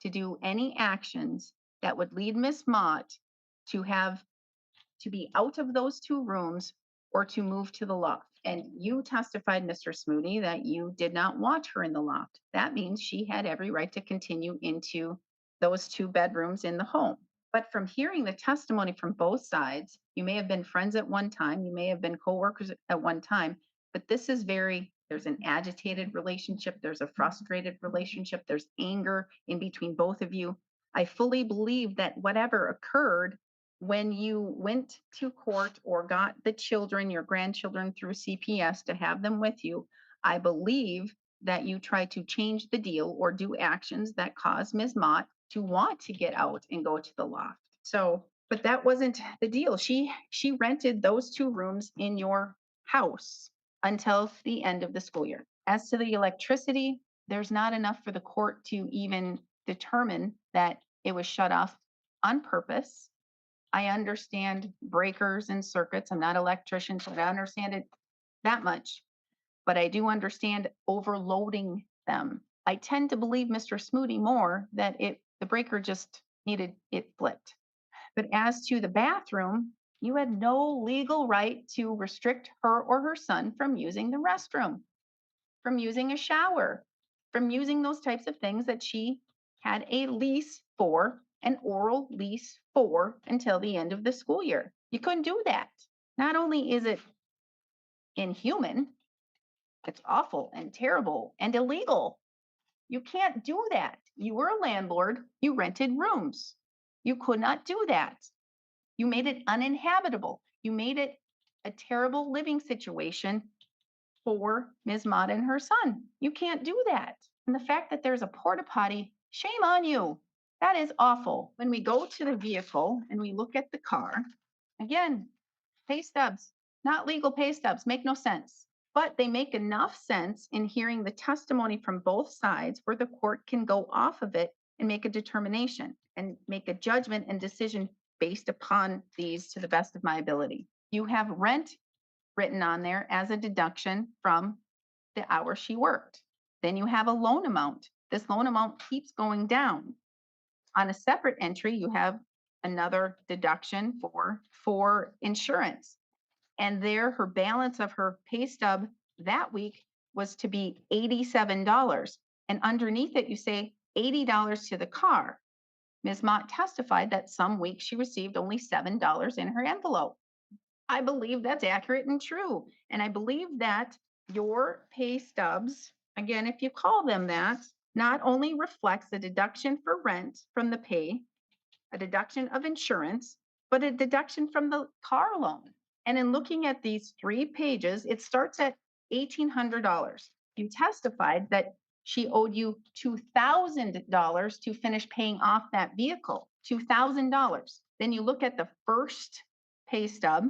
to do any actions that would lead Miss Mott to have to be out of those two rooms or to move to the loft. And you testified, Mr. Smoody, that you did not want her in the loft. That means she had every right to continue into those two bedrooms in the home. But from hearing the testimony from both sides, you may have been friends at one time, you may have been coworkers at one time, but this is there's an agitated relationship, there's a frustrated relationship, there's anger in between both of you. I fully believe that whatever occurred when you went to court or got the children, your grandchildren through CPS to have them with you, I believe that you tried to change the deal or do actions that caused Ms. Mott to want to get out and go to the loft. So, but that wasn't the deal. She rented those two rooms in your house until the end of the school year. As to the electricity, there's not enough for the court to even determine that it was shut off on purpose. I understand breakers and circuits. I'm not an electrician, so I understand it that much. But I do understand overloading them. I tend to believe Mr. Smoody more that the breaker just needed it flipped. But as to the bathroom, you had no legal right to restrict her or her son from using the restroom, from using a shower, from using those types of things that she had a lease for, an oral lease for, until the end of the school year. You couldn't do that. Not only is it inhuman, it's awful and terrible and illegal. You can't do that. You were a landlord, you rented rooms. You could not do that. You made it uninhabitable. You made it a terrible living situation for Ms. Mott and her son. You can't do that. And the fact that there's a porta potty, shame on you. That is awful. When we go to the vehicle and we look at the car, again, pay stubs, not legal pay stubs, make no sense. But they make enough sense in hearing the testimony from both sides where the court can go off of it and make a determination and make a judgment and decision based upon these to the best of my ability. You have rent written on there as a deduction from the hours she worked. Then you have a loan amount. This loan amount keeps going down. On a separate entry, you have another deduction for insurance. And there, her balance of her pay stub that week was to be $87. And underneath it, you say $80 to the car. Ms. Mott testified that some weeks she received only $7 in her envelope. I believe that's accurate and true. And I believe that your pay stubs, again, if you call them that, not only reflects a deduction for rent from the pay, a deduction of insurance, but a deduction from the car loan. And in looking at these 3 pages, it starts at $1,800. You testified that she owed you $2,000 to finish paying off that vehicle, $2,000. Then you look at the first pay stub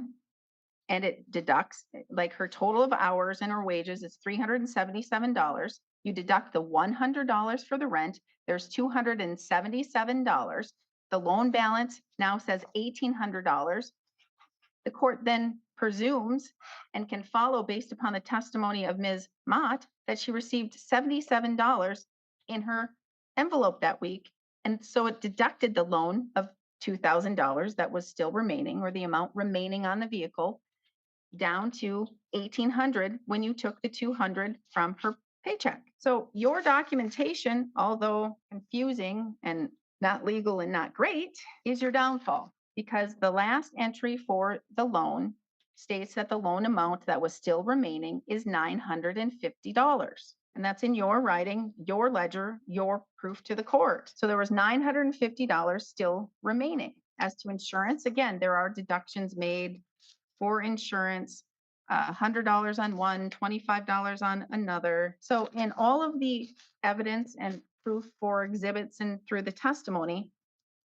and it deducts like her total of hours and her wages is $377. You deduct the $100 for the rent, there's $277. The loan balance now says $1,800. The court then presumes and can follow based upon the testimony of Ms. Mott that she received $77 in her envelope that week. And so it deducted the loan of $2,000 that was still remaining, or the amount remaining on the vehicle, down to $1,800 when you took the $200 from her paycheck. So your documentation, although confusing and not legal and not great, is your downfall, because the last entry for the loan states that the loan amount that was still remaining is $950. And that's in your writing, your ledger, your proof to the court. So there was $950 still remaining. As to insurance, again, there are deductions made for insurance, $100 on one, $25 on another. So in all of the evidence and proof for exhibits and through the testimony,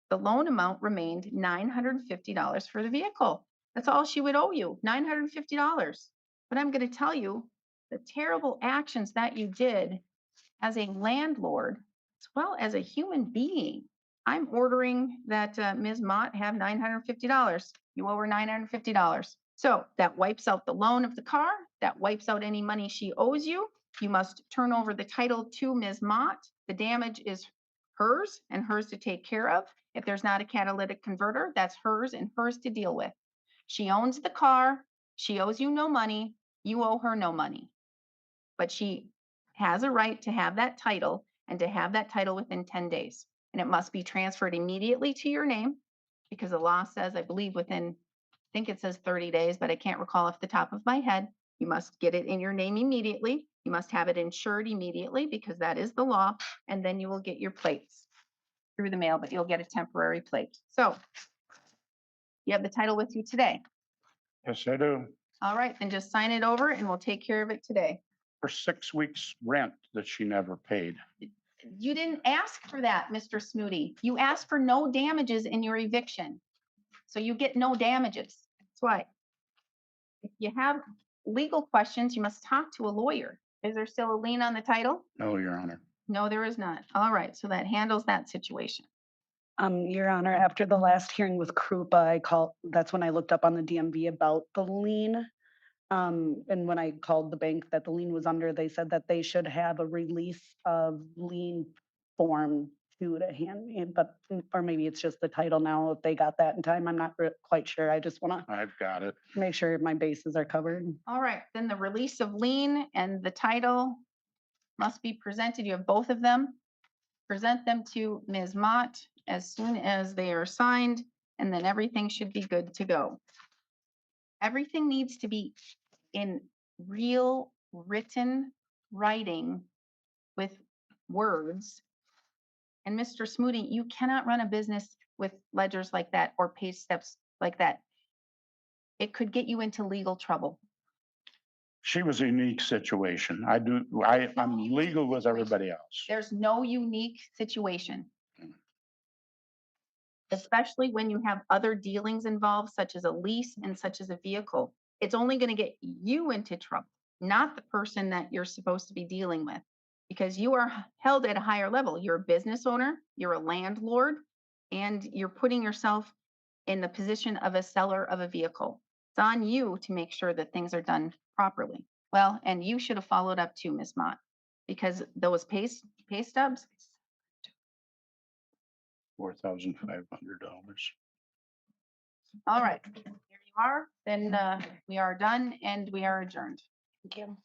the loan amount remained $950 for the vehicle. That's all she would owe you, $950. But I'm going to tell you the terrible actions that you did as a landlord, as well as a human being. I'm ordering that Ms. Mott have $950. You owe her $950. So that wipes out the loan of the car. That wipes out any money she owes you. You must turn over the title to Ms. Mott. The damage is hers and hers to take care of. If there's not a catalytic converter, that's hers and hers to deal with. She owns the car. She owes you no money. You owe her no money. But she has a right to have that title and to have that title within 10 days. And it must be transferred immediately to your name because the law says, I believe within, I think it says 30 days, but I can't recall off the top of my head. You must get it in your name immediately. You must have it insured immediately because that is the law. And then you will get your plates through the mail, but you'll get a temporary plate. So you have the title with you today. Yes, I do. All right, then just sign it over and we'll take care of it today. For 6 weeks' rent that she never paid. You didn't ask for that, Mr. Smooty. You asked for no damages in your eviction. So you get no damages. That's why. If you have legal questions, you must talk to a lawyer. Is there still a lien on the title? No, Your Honor. No, there is not. All right, so that handles that situation. Your Honor, after the last hearing with Krupa, that's when I looked up on the DMV about the lien. And when I called the bank that the lien was under, they said that they should have a release of lien form to hand me, but, or maybe it's just the title now, if they got that in time, I'm not quite sure. I just wanna I've got it. make sure my bases are covered. All right, then the release of lien and the title must be presented. You have both of them. Present them to Ms. Mott as soon as they are signed, and then everything should be good to go. Everything needs to be in real written writing with words. And Mr. Smooty, you cannot run a business with ledgers like that or pay steps like that. It could get you into legal trouble. She was a unique situation. I'm legal with everybody else. There's no unique situation. Especially when you have other dealings involved, such as a lease and such as a vehicle. It's only going to get you into trouble, not the person that you're supposed to be dealing with, because you are held at a higher level. You're a business owner, you're a landlord, and you're putting yourself in the position of a seller of a vehicle. It's on you to make sure that things are done properly. Well, and you should have followed up too, Ms. Mott, because those pay stubs, $4,500. all right, here you are. Then we are done and we are adjourned. Thank you.